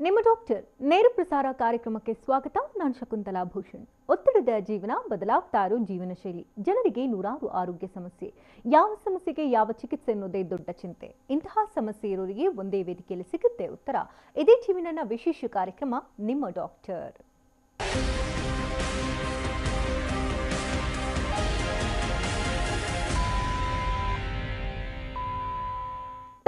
ನಿಮ್ಮ ಡಾಕ್ಟರ್ ನೇರ ಪ್ರಸಾರ ಕಾರ್ಯಕ್ರಮಕ್ಕೆ ಸ್ವಾಗತ. ನಾನು ಶಕುಂತಲಾ ಭೂಷಣ್. ಒತ್ತಡದ ಜೀವನ, ಬದಲಾಗ್ತಾ ಇರೋ ಜೀವನ ಶೈಲಿ, ಜನರಿಗೆ ನೂರಾರು ಆರೋಗ್ಯ ಸಮಸ್ಯೆ. ಯಾವ ಸಮಸ್ಯೆಗೆ ಯಾವ ಚಿಕಿತ್ಸೆ ಅನ್ನೋದೇ ದೊಡ್ಡ ಚಿಂತೆ. ಇಂತಹ ಸಮಸ್ಯೆ ಇರೋರಿಗೆ ಒಂದೇ ವೇದಿಕೆಯಲ್ಲಿ ಸಿಗುತ್ತೆ ಉತ್ತರ. ಇದೇ ಜೀವನನ ವಿಶೇಷ ಕಾರ್ಯಕ್ರಮ ನಿಮ್ಮ ಡಾಕ್ಟರ್.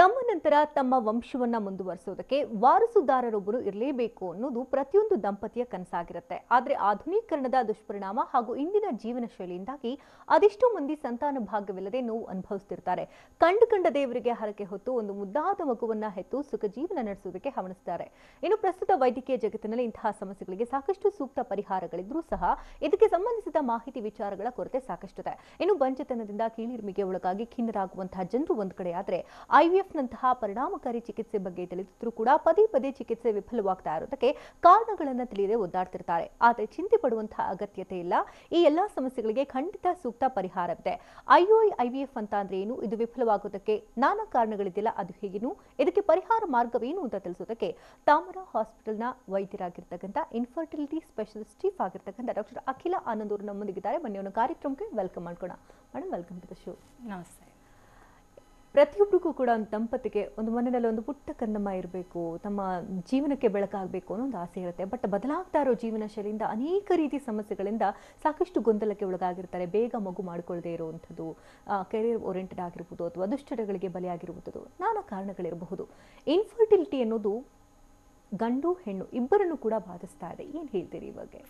ತಮ್ಮ ನಂತರ ತಮ್ಮ ವಂಶವನ್ನ ಮುಂದುವರಿಸೋದಕ್ಕೆ ವಾರಸುದಾರರೊಬ್ಬರು ಇರಲೇಬೇಕು ಅನ್ನೋದು ಪ್ರತಿಯೊಂದು ದಂಪತಿಯ ಕನಸಾಗಿರುತ್ತೆ. ಆದರೆ ಆಧುನೀಕರಣದ ದುಷ್ಪರಿಣಾಮ ಹಾಗೂ ಇಂದಿನ ಜೀವನ ಶೈಲಿಯಿಂದಾಗಿ ಅದೆಷ್ಟೋ ಮಂದಿ ಸಂತಾನ ಭಾಗ್ಯವಿಲ್ಲದೆ ನೋವು ಅನುಭವಿಸ್ತಿರ್ತಾರೆ. ಕಂಡ ದೇವರಿಗೆ ಹರಕೆ ಹೊತ್ತು ಒಂದು ಮುದ್ದಾದ ಮಗುವನ್ನ ಹೆತ್ತು ಸುಖ ಜೀವನ ನಡೆಸೋದಕ್ಕೆ ಹವಣಿಸ್ತಾರೆ. ಇನ್ನು ಪ್ರಸ್ತುತ ವೈದ್ಯಕೀಯ ಜಗತ್ತಿನಲ್ಲಿ ಇಂತಹ ಸಮಸ್ಯೆಗಳಿಗೆ ಸಾಕಷ್ಟು ಸೂಕ್ತ ಪರಿಹಾರಗಳಿದ್ರೂ ಸಹ ಇದಕ್ಕೆ ಸಂಬಂಧಿಸಿದ ಮಾಹಿತಿ ವಿಚಾರಗಳ ಕೊರತೆ ಸಾಕಷ್ಟಿದೆ. ಇನ್ನು ಬಂಜೆತನದಿಂದ ಕೀಳಿರಿಮೆಗೆ ಒಳಗಾಗಿ ಖಿನ್ನರಾಗುವಂತಹ ಜನರು ಒಂದು ಕಡೆ ಆದರೆ IVF ನಂತಹ ಪರಿಣಾಮಕಾರಿ ಚಿಕಿತ್ಸೆ ಬಗ್ಗೆ ತಿಳಿದಿದ್ರೂ ಕೂಡ ಪದೇ ಪದೇ ಚಿಕಿತ್ಸೆ ವಿಫಲವಾಗ್ತಾ ಇರೋದಕ್ಕೆ ಕಾರಣಗಳನ್ನು ತಿಳಿಯದೆ ಒದ್ದಾಡ್ತಿರ್ತಾರೆ. ಆದರೆ ಚಿಂತೆ ಪಡುವಂತಹ ಅಗತ್ಯತೆ ಇಲ್ಲ. ಈ ಎಲ್ಲಾ ಸಮಸ್ಯೆಗಳಿಗೆ ಖಂಡಿತ ಸೂಕ್ತ ಪರಿಹಾರವಿದೆ. IVF ಅಂತ ಅಂದ್ರೆ ಏನು, ಇದು ವಿಫಲವಾಗೋದಕ್ಕೆ ನಾನಾ ಕಾರಣಗಳಿದೆಯಲ್ಲ, ಅದು ಹೇಗೇನು, ಇದಕ್ಕೆ ಪರಿಹಾರ ಮಾರ್ಗವೇನು ಅಂತ ತಿಳಿಸೋದಕ್ಕೆ ತಾಮರಾ ಹಾಸ್ಪಿಟಲ್ನ ವೈದ್ಯರಾಗಿರ್ತಕ್ಕಂಥ ಇನ್ಫರ್ಟಿಲಿಟಿ ಸ್ಪೆಷಲಿಸ್ಟ್ ಚೀಫ್ ಆಗಿರ್ತಕ್ಕಂಥ ಡಾಕ್ಟರ್ ಅಖಿಲ ಆನಂದ್ ಅವರು ನಮ್ಮೊಂದಿಗಿದ್ದಾರೆ. ಬನ್ನಿ ಅವನ ಕಾರ್ಯಕ್ರಮಕ್ಕೆ ವೆಲ್ಕಮ್ ಮಾಡ್ಕೋಣ. Madam, welcome to the show. ನಮಸ್ತೆ. ಪ್ರತಿಯೊಬ್ಬರಿಗೂ ಕೂಡ ಒಂದು ದಂಪತಿಗೆ ಒಂದು ಮನೆಯಲ್ಲಿ ಒಂದು ಪುಟ್ಟ ಕನ್ನಮ್ಮ ಇರಬೇಕು, ತಮ್ಮ ಜೀವನಕ್ಕೆ ಬೆಳಕಾಗಬೇಕು ಅನ್ನೋ ಒಂದು ಆಸೆ ಇರುತ್ತೆ. ಬಟ್ ಬದಲಾಗ್ತಾ ಇರೋ ಜೀವನ ಶೈಲಿಯಿಂದ ಅನೇಕ ರೀತಿ ಸಮಸ್ಯೆಗಳಿಂದ ಸಾಕಷ್ಟು ಗೊಂದಲಕ್ಕೆ ಒಳಗಾಗಿರ್ತಾರೆ. ಬೇಗ ಮಗು ಮಾಡಿಕೊಳ್ಳದೆ ಇರುವಂಥದ್ದು, ಕೆರಿಯರ್ ಓರಿಯೆಂಟೆಡ್ ಆಗಿರ್ಬೋದು ಅಥವಾ ದುಶ್ಚಟಗಳಿಗೆ ಬಲಿಯಾಗಿರುವುದು, ನಾನಾ ಕಾರಣಗಳಿರಬಹುದು. ಇನ್ಫರ್ಟಿಲಿಟಿ ಅನ್ನೋದು ಗಂಡು ಹೆಣ್ಣು ಇಬ್ಬರನ್ನು ಕೂಡ ಬಾಧಿಸ್ತಾ ಇದೆ. ಏನು ಹೇಳ್ತೀರಿ ಈ ಬಗ್ಗೆ?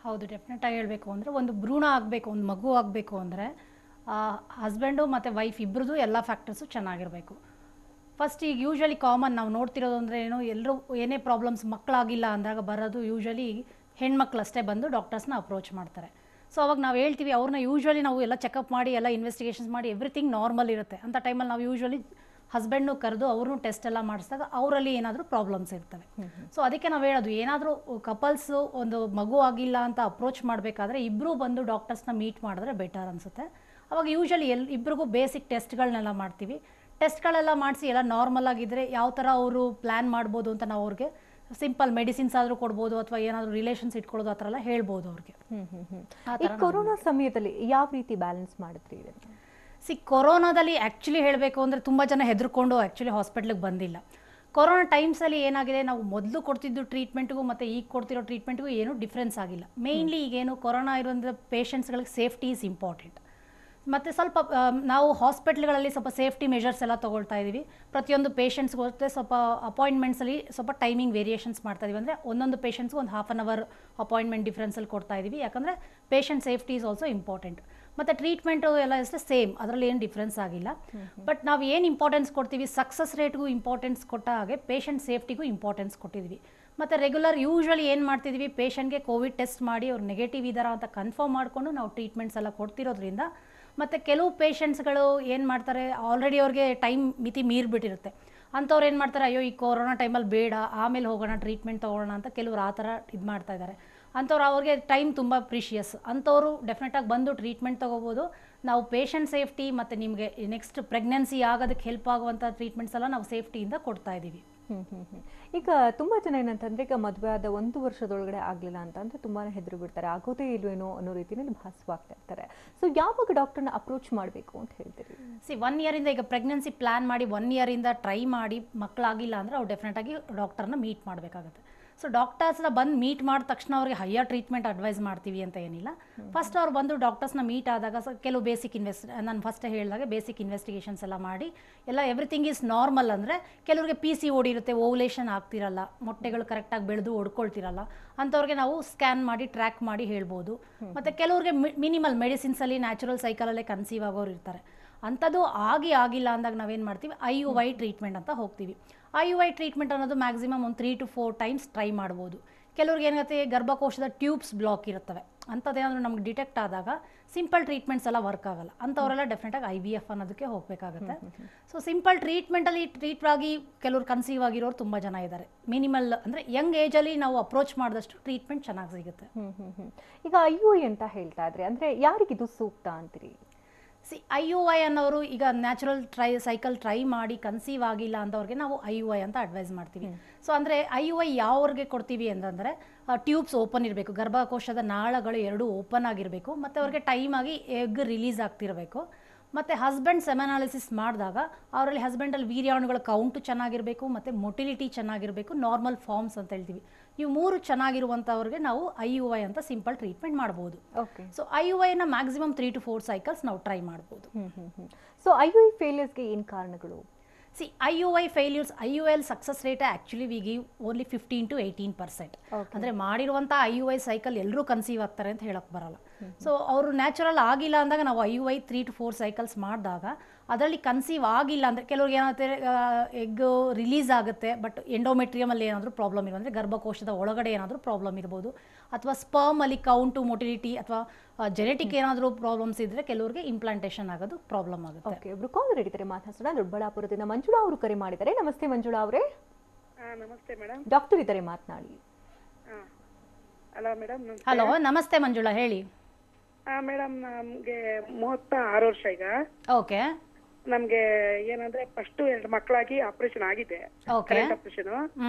ಹೌದು, ಡೆಫಿನೆಟಾಗಿ ಹೇಳಬೇಕು ಅಂದರೆ ಒಂದು ಭ್ರೂಣ ಆಗಬೇಕು, ಒಂದು ಮಗು ಆಗಬೇಕು ಅಂದರೆ ಹಸ್ಬೆಂಡು ಮತ್ತು ವೈಫ್ ಇಬ್ಬರದು ಎಲ್ಲ ಫ್ಯಾಕ್ಟರ್ಸು ಚೆನ್ನಾಗಿರಬೇಕು. ಫಸ್ಟ್ ಈಗ ಯೂಶ್ವಲಿ ಕಾಮನ್ ನಾವು ನೋಡ್ತಿರೋದು ಅಂದರೆ ಏನು, ಎಲ್ಲರೂ ಏನೇ ಪ್ರಾಬ್ಲಮ್ಸ್ ಮಕ್ಕಳಾಗಿಲ್ಲ ಅಂದಾಗ ಬರೋದು ಯೂಶ್ವಲಿ ಹೆಣ್ಮಕ್ಳಷ್ಟೇ ಬಂದು ಡಾಕ್ಟರ್ಸ್ನ ಅಪ್ರೋಚ್ ಮಾಡ್ತಾರೆ. ಸೊ ಅವಾಗ ನಾವು ಹೇಳ್ತೀವಿ ಅವ್ರನ್ನ ಯೂಶ್ವಲಿ ನಾವು ಎಲ್ಲ ಚೆಕಪ್ ಮಾಡಿ ಎಲ್ಲ ಇನ್ವೆಸ್ಟಿಗೇಷನ್ಸ್ ಮಾಡಿ ಎವ್ರಿಥಿಂಗ್ ನಾರ್ಮಲ್ ಇರುತ್ತೆ. ಅಂಥ ಟೈಮಲ್ಲಿ ನಾವು ಯೂಶ್ವಲಿ ಹಸ್ಬೆಂಡ್ನು ಕರೆದು ಅವ್ರನ್ನೂ ಟೆಸ್ಟ್ ಎಲ್ಲ ಮಾಡಿಸಿದಾಗ ಅವರಲ್ಲಿ ಏನಾದರೂ ಪ್ರಾಬ್ಲಮ್ಸ್ ಇರ್ತವೆ. ಸೊ ಅದಕ್ಕೆ ನಾವು ಹೇಳೋದು, ಏನಾದರೂ ಕಪಲ್ಸು ಒಂದು ಮಗು ಆಗಿಲ್ಲ ಅಂತ ಅಪ್ರೋಚ್ ಮಾಡಬೇಕಾದ್ರೆ ಇಬ್ಬರೂ ಬಂದು ಡಾಕ್ಟರ್ಸ್ನ ಮೀಟ್ ಮಾಡಿದ್ರೆ ಬೆಟರ್ ಅನಿಸುತ್ತೆ. ಅವಾಗ ಯೂಶ್ವಲಿ ಇಬ್ಬರಿಗೂ ಬೇಸಿಕ್ ಟೆಸ್ಟ್ಗಳನ್ನೆಲ್ಲ ಮಾಡ್ತೀವಿ. ಟೆಸ್ಟ್ಗಳೆಲ್ಲ ಮಾಡಿಸಿ ಎಲ್ಲ ನಾರ್ಮಲ್ ಆಗಿದ್ದರೆ ಯಾವ ಥರ ಅವರು ಪ್ಲ್ಯಾನ್ ಮಾಡ್ಬೋದು ಅಂತ ನಾವು ಅವ್ರಿಗೆ ಸಿಂಪಲ್ ಮೆಡಿಸಿನ್ಸ್ ಆದರೂ ಕೊಡ್ಬೋದು ಅಥವಾ ಏನಾದರೂ ರಿಲೇಷನ್ಸ್ ಇಟ್ಕೊಳ್ಳೋದು ಆ ಥರ ಎಲ್ಲ ಹೇಳ್ಬೋದು ಅವ್ರಿಗೆ. ಈ ಕೊರೋನಾ ಸಮಯದಲ್ಲಿ ಯಾವ ರೀತಿ ಬ್ಯಾಲೆನ್ಸ್ ಮಾಡಿದ್ರಿ? ಕೊರೋನಾದಲ್ಲಿ ಆ್ಯಕ್ಚುಲಿ ಹೇಳಬೇಕು ಅಂದರೆ ತುಂಬ ಜನ ಹೆದರ್ಕೊಂಡು ಆ್ಯಕ್ಚುಲಿ ಹಾಸ್ಪಿಟ್ಲಿಗೆ ಬಂದಿಲ್ಲ. ಕೊರೋನಾ ಟೈಮ್ಸಲ್ಲಿ ಏನಾಗಿದೆ, ನಾವು ಮೊದಲು ಕೊಡ್ತಿದ್ದು ಟ್ರೀಟ್ಮೆಂಟ್ಗೂ ಮತ್ತು ಈಗ ಕೊಡ್ತಿರೋ ಟ್ರೀಟ್ಮೆಂಟ್ಗೂ ಏನೂ ಡಿಫ್ರೆನ್ಸ್ ಆಗಿಲ್ಲ. ಮೇಯ್ನ್ಲಿ ಈಗೇನು ಕೊರೋನಾ ಇರೋಂಥ ಪೇಷಂಟ್ಸ್ಗಳಿಗೆ ಸೇಫ್ಟಿ ಈಸ್ ಇಂಪಾರ್ಟೆಂಟ್. ಮತ್ತು ಸ್ವಲ್ಪ ನಾವು ಹಾಸ್ಪಿಟ್ಲ್ಗಳಲ್ಲಿ ಸ್ವಲ್ಪ ಸೇಫ್ಟಿ ಮೆಷರ್ಸ್ ಎಲ್ಲ ತೊಗೊಳ್ತಾ ಇದ್ದೀವಿ. ಪ್ರತಿಯೊಂದು ಪೇಷಂಟ್ಸ್ಗೂ ಅಷ್ಟೇ ಸ್ವಲ್ಪ ಅಪಾಯಿಂಟ್ಮೆಂಟ್ಸಲ್ಲಿ ಸ್ವಲ್ಪ ಟೈಮಿಂಗ್ ವೇರಿಯೇಷನ್ಸ್ ಮಾಡ್ತಾ ಇದೀವಿ. ಅಂದರೆ ಒಂದೊಂದು ಪೇಷಂಟ್ಸ್ಗೂ ಒಂದು ಹಾಫ್ ಆನ್ ಅವರ್ ಅಪಾಯಿಂಟ್ಮೆಂಟ್ ಡಿಫ್ರೆನ್ಸಲ್ಲಿ ಕೊಡ್ತಾ ಇದ್ದೀವಿ. ಯಾಕಂದರೆ patient safety is also important. ಮತ್ತು ಟ್ರೀಟ್ಮೆಂಟು ಎಲ್ಲ ಅಷ್ಟೇ ಸೇಮ್, ಅದರಲ್ಲಿ ಏನು ಡಿಫ್ರೆನ್ಸ್ ಆಗಿಲ್ಲ. ಬಟ್ ನಾವು ಏನು ಇಂಪಾರ್ಟೆನ್ಸ್ ಕೊಡ್ತೀವಿ, ಸಕ್ಸಸ್ ರೇಟ್ಗೂ ಇಂಪಾರ್ಟೆನ್ಸ್ ಕೊಟ್ಟ ಹಾಗೆ ಪೇಷಂಟ್ ಸೇಫ್ಟಿಗೂ ಇಂಪಾರ್ಟೆನ್ಸ್ ಕೊಟ್ಟಿದ್ವಿ. ಮತ್ತು ರೆಗ್ಯುಲರ್ ಯೂಶ್ವಲಿ ಏನು ಮಾಡ್ತಿದ್ವಿ, ಪೇಷಂಟ್ಗೆ ಕೋವಿಡ್ ಟೆಸ್ಟ್ ಮಾಡಿ ಅವ್ರು ನೆಗೆಟಿವ್ ಇದ್ದಾರಾ ಅಂತ ಕನ್ಫರ್ಮ್ ಮಾಡಿಕೊಂಡು ನಾವು ಟ್ರೀಟ್ಮೆಂಟ್ಸ್ ಎಲ್ಲ ಕೊಡ್ತಿರೋದ್ರಿಂದ. ಮತ್ತು ಕೆಲವು ಪೇಷಂಟ್ಸ್ಗಳು ಏನು ಮಾಡ್ತಾರೆ, ಆಲ್ರೆಡಿ ಅವ್ರಿಗೆ ಟೈಮ್ ಮಿತಿ ಮೀರಿಬಿಟ್ಟಿರುತ್ತೆ. ಅಂಥವ್ರು ಏನು ಮಾಡ್ತಾರೆ, ಅಯ್ಯೋ ಈ ಕೊರೋನಾ ಟೈಮಲ್ಲಿ ಬೇಡ, ಆಮೇಲೆ ಹೋಗೋಣ ಟ್ರೀಟ್ಮೆಂಟ್ ತೊಗೊಳ್ಳೋಣ ಅಂತ ಕೆಲವ್ರು ಆ ಥರ ಇದು ಮಾಡ್ತಾ ಇದ್ದಾರೆ. ಅಂಥವ್ರು ಅವ್ರಿಗೆ ಟೈಮ್ ತುಂಬ ಪ್ರೀಷಿಯಸ್. ಅಂಥವ್ರು ಡೆಫಿನೆಟಾಗಿ ಬಂದು ಟ್ರೀಟ್ಮೆಂಟ್ ತೊಗೋಬೋದು. ನಾವು ಪೇಷಂಟ್ ಸೇಫ್ಟಿ ಮತ್ತು ನಿಮಗೆ ನೆಕ್ಸ್ಟ್ ಪ್ರೆಗ್ನೆನ್ಸಿ ಆಗೋದಕ್ಕೆ ಹೆಲ್ಪ್ ಆಗುವಂಥ ಟ್ರೀಟ್ಮೆಂಟ್ಸ್ ಎಲ್ಲ ನಾವು ಸೇಫ್ಟಿಯಿಂದ ಕೊಡ್ತಾ ಇದ್ದೀವಿ. ಈಗ ತುಂಬಾ ಜನ ಏನಂತಂದ್ರೆ, ಈಗ ಮದುವೆ ಆದ 1 ವರ್ಷದೊಳಗಡೆ ಆಗಲಿಲ್ಲ ಅಂತಂದ್ರೆ ತುಂಬಾನೇ ಹೆದರು ಬಿಡ್ತಾರೆ, ಆಗೋದೇ ಇಲ್ವೇನೋ ಅನ್ನೋ ರೀತಿಯಲ್ಲಿ ಭಾಸವಾಗ್ತಾ ಇರ್ತಾರೆ. ಸೊ ಯಾವಾಗ ಡಾಕ್ಟರ್ನ ಅಪ್ರೋಚ್ ಮಾಡಬೇಕು ಅಂತ ಹೇಳ್ತೀರಿ? 1 ಇಯರಿಂದ ಈಗ ಪ್ರೆಗ್ನೆನ್ಸಿ ಪ್ಲ್ಯಾನ್ ಮಾಡಿ 1 ಇಯರಿಂದ ಟ್ರೈ ಮಾಡಿ ಮಕ್ಕಳಾಗಿಲ್ಲ ಅಂದರೆ ಅವ್ರು ಡೆಫಿನೆಟಾಗಿ ಡಾಕ್ಟರ್ನ ಮೀಟ್ ಮಾಡಬೇಕಾಗುತ್ತೆ. ಸೊ ಡಾಕ್ಟರ್ಸ್ನ ಬಂದು ಮೀಟ್ ಮಾಡಿದ ತಕ್ಷಣ ಅವ್ರಿಗೆ ಹೈಯರ್ ಟ್ರೀಟ್ಮೆಂಟ್ ಅಡ್ವೈಸ್ ಮಾಡ್ತೀವಿ ಅಂತ ಏನಿಲ್ಲ. ಫಸ್ಟ್ ಅವ್ರು ಬಂದು ಡಾಕ್ಟರ್ಸ್ನ ಮೀಟ್ ಆದಾಗ ಕೆಲವು ಬೇಸಿಕ್ ನಾನು ಫಸ್ಟೇ ಹೇಳಿದಾಗ ಬೇಸಿಕ್ ಇನ್ವೆಸ್ಟಿಗೇಷನ್ಸ್ ಎಲ್ಲ ಮಾಡಿ ಎಲ್ಲ ಎವ್ರಿಥಿಂಗ್ ಈಸ್ ನಾರ್ಮಲ್ ಅಂದರೆ, ಕೆಲವ್ರಿಗೆ PCOD ಇರುತ್ತೆ, ಓವ್ಯುಲೇಷನ್ ಆಗ್ತಿರಲ್ಲ, ಮೊಟ್ಟೆಗಳು ಕರೆಕ್ಟಾಗಿ ಬೆಳೆದು ಒಡ್ಕೊಳ್ತಿರಲ್ಲ, ಅಂಥವ್ರಿಗೆ ನಾವು ಸ್ಕ್ಯಾನ್ ಮಾಡಿ ಟ್ರ್ಯಾಕ್ ಮಾಡಿ ಹೇಳ್ಬೋದು. ಮತ್ತು ಕೆಲವ್ರಿಗೆ ಮಿನಿಮಲ್ ಮೆಡಿಸಿನ್ಸಲ್ಲಿ ನ್ಯಾಚುರಲ್ ಸೈಕಲಲ್ಲೇ ಕನ್ಸೀವ್ ಆಗೋರು ಇರ್ತಾರೆ. ಅಂಥದ್ದು ಆಗಿಲ್ಲ ಅಂದಾಗ ನಾವೇನು ಮಾಡ್ತೀವಿ, IUI ಟ್ರೀಟ್ಮೆಂಟ್ ಅಂತ ಹೋಗ್ತೀವಿ. IUI ಟ್ರೀಟ್ಮೆಂಟ್ ಅನ್ನೋದು ಮ್ಯಾಕ್ಸಿಮಮ್ ಒಂದು 3 to 4 ಟೈಮ್ಸ್ ಟ್ರೈ ಮಾಡ್ಬೋದು. ಕೆಲವ್ರಿಗೆ ಏನಾಗುತ್ತೆ, ಗರ್ಭಕೋಶದ ಟ್ಯೂಬ್ಸ್ ಬ್ಲಾಕ್ ಇರುತ್ತವೆ, ಅಂಥದ್ದೇನಾದರೂ ನಮ್ಗೆ ಡಿಟೆಕ್ಟ್ ಆದಾಗ ಸಿಂಪಲ್ ಟ್ರೀಟ್ಮೆಂಟ್ಸ್ ಎಲ್ಲ ವರ್ಕ್ ಆಗಲ್ಲ. ಅಂಥವರೆಲ್ಲ ಡೆಫಿನೆಟಾಗಿ IVF ಅನ್ನೋದಕ್ಕೆ ಹೋಗಬೇಕಾಗುತ್ತೆ. ಸೊ ಸಿಂಪಲ್ ಟ್ರೀಟ್ಮೆಂಟಲ್ಲಿ ಟ್ರೀಟ್ ಆಗಿ ಕೆಲವ್ರು ಕನ್ಸೀವ್ ಆಗಿರೋರು ತುಂಬ ಜನ ಇದ್ದಾರೆ. ಮಿನಿಮಲ್ ಅಂದರೆ ಯಂಗ್ ಏಜಲ್ಲಿ ನಾವು ಅಪ್ರೋಚ್ ಮಾಡಿದಷ್ಟು ಟ್ರೀಟ್ಮೆಂಟ್ ಚೆನ್ನಾಗಿ ಸಿಗುತ್ತೆ. ಈಗ IUI ಅಂತ ಹೇಳ್ತಾ ಇದ್ರೆ ಅಂದರೆ ಯಾರಿಗಿದು ಸೂಕ್ತ ಅಂತೀರಿ? IUI ಅನ್ನೋರು ಈಗ ನ್ಯಾಚುರಲ್ ಸೈಕಲ್ ಟ್ರೈ ಮಾಡಿ ಕನ್ಸೀವ್ ಆಗಿಲ್ಲ ಅಂತವ್ರಿಗೆ ನಾವು IUI ಅಂತ ಅಡ್ವೈಸ್ ಮಾಡ್ತೀವಿ. ಸೊ ಅಂದರೆ IUI ಯಾವ್ರಿಗೆ ಕೊಡ್ತೀವಿ ಅಂತಂದರೆ ಟ್ಯೂಬ್ಸ್ ಓಪನ್ ಇರಬೇಕು, ಗರ್ಭಕೋಶದ ನಾಳಗಳು ಎರಡು ಓಪನ್ ಆಗಿರಬೇಕು, ಮತ್ತು ಅವ್ರಿಗೆ ಟೈಮ್ ಆಗಿ ಎಗ್ ರಿಲೀಸ್ ಆಗ್ತಿರಬೇಕು, ಮತ್ತು ಹಸ್ಬೆಂಡ್ ಸೆಮೆನಾಲಿಸಿಸ್ ಮಾಡಿದಾಗ ಅವರಲ್ಲಿ ಹಸ್ಬೆಂಡಲ್ಲಿ ವೀರ್ಯಾಣುಗಳ ಕೌಂಟು ಚೆನ್ನಾಗಿರಬೇಕು, ಮತ್ತು ಮೊಟಿಲಿಟಿ ಚೆನ್ನಾಗಿರಬೇಕು, ನಾರ್ಮಲ್ ಫಾರ್ಮ್ಸ್ ಅಂತ ಹೇಳ್ತೀವಿ. ಇವು ಮೂರು ಚೆನ್ನಾಗಿರುವಂಥವ್ರಿಗೆ ನಾವು IUI ಅಂತ ಸಿಂಪಲ್ ಟ್ರೀಟ್ಮೆಂಟ್ ಮಾಡ್ಬೋದು. ಸೊ IUIನ ಮ್ಯಾಕ್ಸಿಮಮ್ 3 to 4 ಸೈಕಲ್ಸ್ ನಾವು ಟ್ರೈ ಮಾಡ್ಬೋದು. ಸೊ IUI ಫೇಲಿಯರ್ಸ್ಗೆ ಏನು ಕಾರಣಗಳು? IUI failures, IUL success rate actually we give only 15 to 18%. ಅಂದರೆ ಮಾಡಿರುವಂಥ IUI ಸೈಕಲ್ ಎಲ್ಲರೂ ಕನ್ಸೀವ್ ಆಗ್ತಾರೆ ಅಂತ ಹೇಳಕ್ಕೆ ಬರಲ್ಲ. ಸೊ ಅವರು ನ್ಯಾಚುರಲ್ ಆಗಿಲ್ಲ ಅಂದಾಗ ನಾವು IUI 3 to 4 ಸೈಕಲ್ಸ್ ಮಾಡಿದಾಗ ಅದರಲ್ಲಿ ಕನ್ಸೀವ್ ಆಗಿಲ್ಲ ಅಂದರೆ ಕೆಲವ್ರಿಗೆ ಏನಾಗುತ್ತೆ, ಎಗ್ ರಿಲೀಸ್ ಆಗುತ್ತೆ, ಬಟ್ ಎಂಡೋಮೆಟ್ರಿಯಮಲ್ಲಿ ಏನಾದರೂ ಪ್ರಾಬ್ಲಮ್ ಇರೋ ಅಂದರೆ ಗರ್ಭಕೋಶದ ಒಳಗಡೆ ಏನಾದರೂ ಪ್ರಾಬ್ಲಮ್ ಇರ್ಬೋದು, ಅಥವಾ ಸ್ಪರ್ಮಲ್ಲಿ ಕೌಂಟು ಮೊಟಿಲಿಟಿ ಅಥವಾ ಜೆನೆಟಿಕ್ ಏನಾದರೂ ಪ್ರಾಬ್ಲಮ್ಸ್ ಇದ್ದರೆ ಕೆಲವರಿಗೆ ಇಂಪ್ಲಾಂಟೇಷನ್ ಆಗೋದು ಪ್ರಾಬ್ಲಮ್ ಆಗುತ್ತೆ. ಓಕೆ, ಒಬ್ರು ಕಾಲರ್ ಇದ್ದಾರೆ, ಮಾತಾಡ್ಸೋಣ. ದೊಡ್ಡಬಳ್ಳಾಪುರದಿಂದ ಮಂಜುಳಾ ಅವರು ಕರೆ ಮಾಡಿದ್ದಾರೆ. ನಮಸ್ತೆ ಮಂಜುಳಾ ಅವರೇ. ನಮಸ್ತೆ ಮೇಡಮ್. ಡಾಕ್ಟರ್ ಇದ್ದಾರೆ, ಮಾತನಾಡಿ. Hello madam. ಹಲೋ, ನಮಸ್ತೆ ಮಂಜುಳಾ, ಹೇಳಿ. ಮೇಡಮ್, ನಮ್ಗೆ 36 ವರ್ಷ ಈಗ. ಓಕೆ. ನಮ್ಗೆ ಏನಂದ್ರೆ ಫಸ್ಟ್ 2 ಮಕ್ಕಳಾಗಿ ಆಪರೇಷನ್ ಆಗಿದೆ, ಕರೆಕ್ಟ್ ಆಪರೇಷನ್.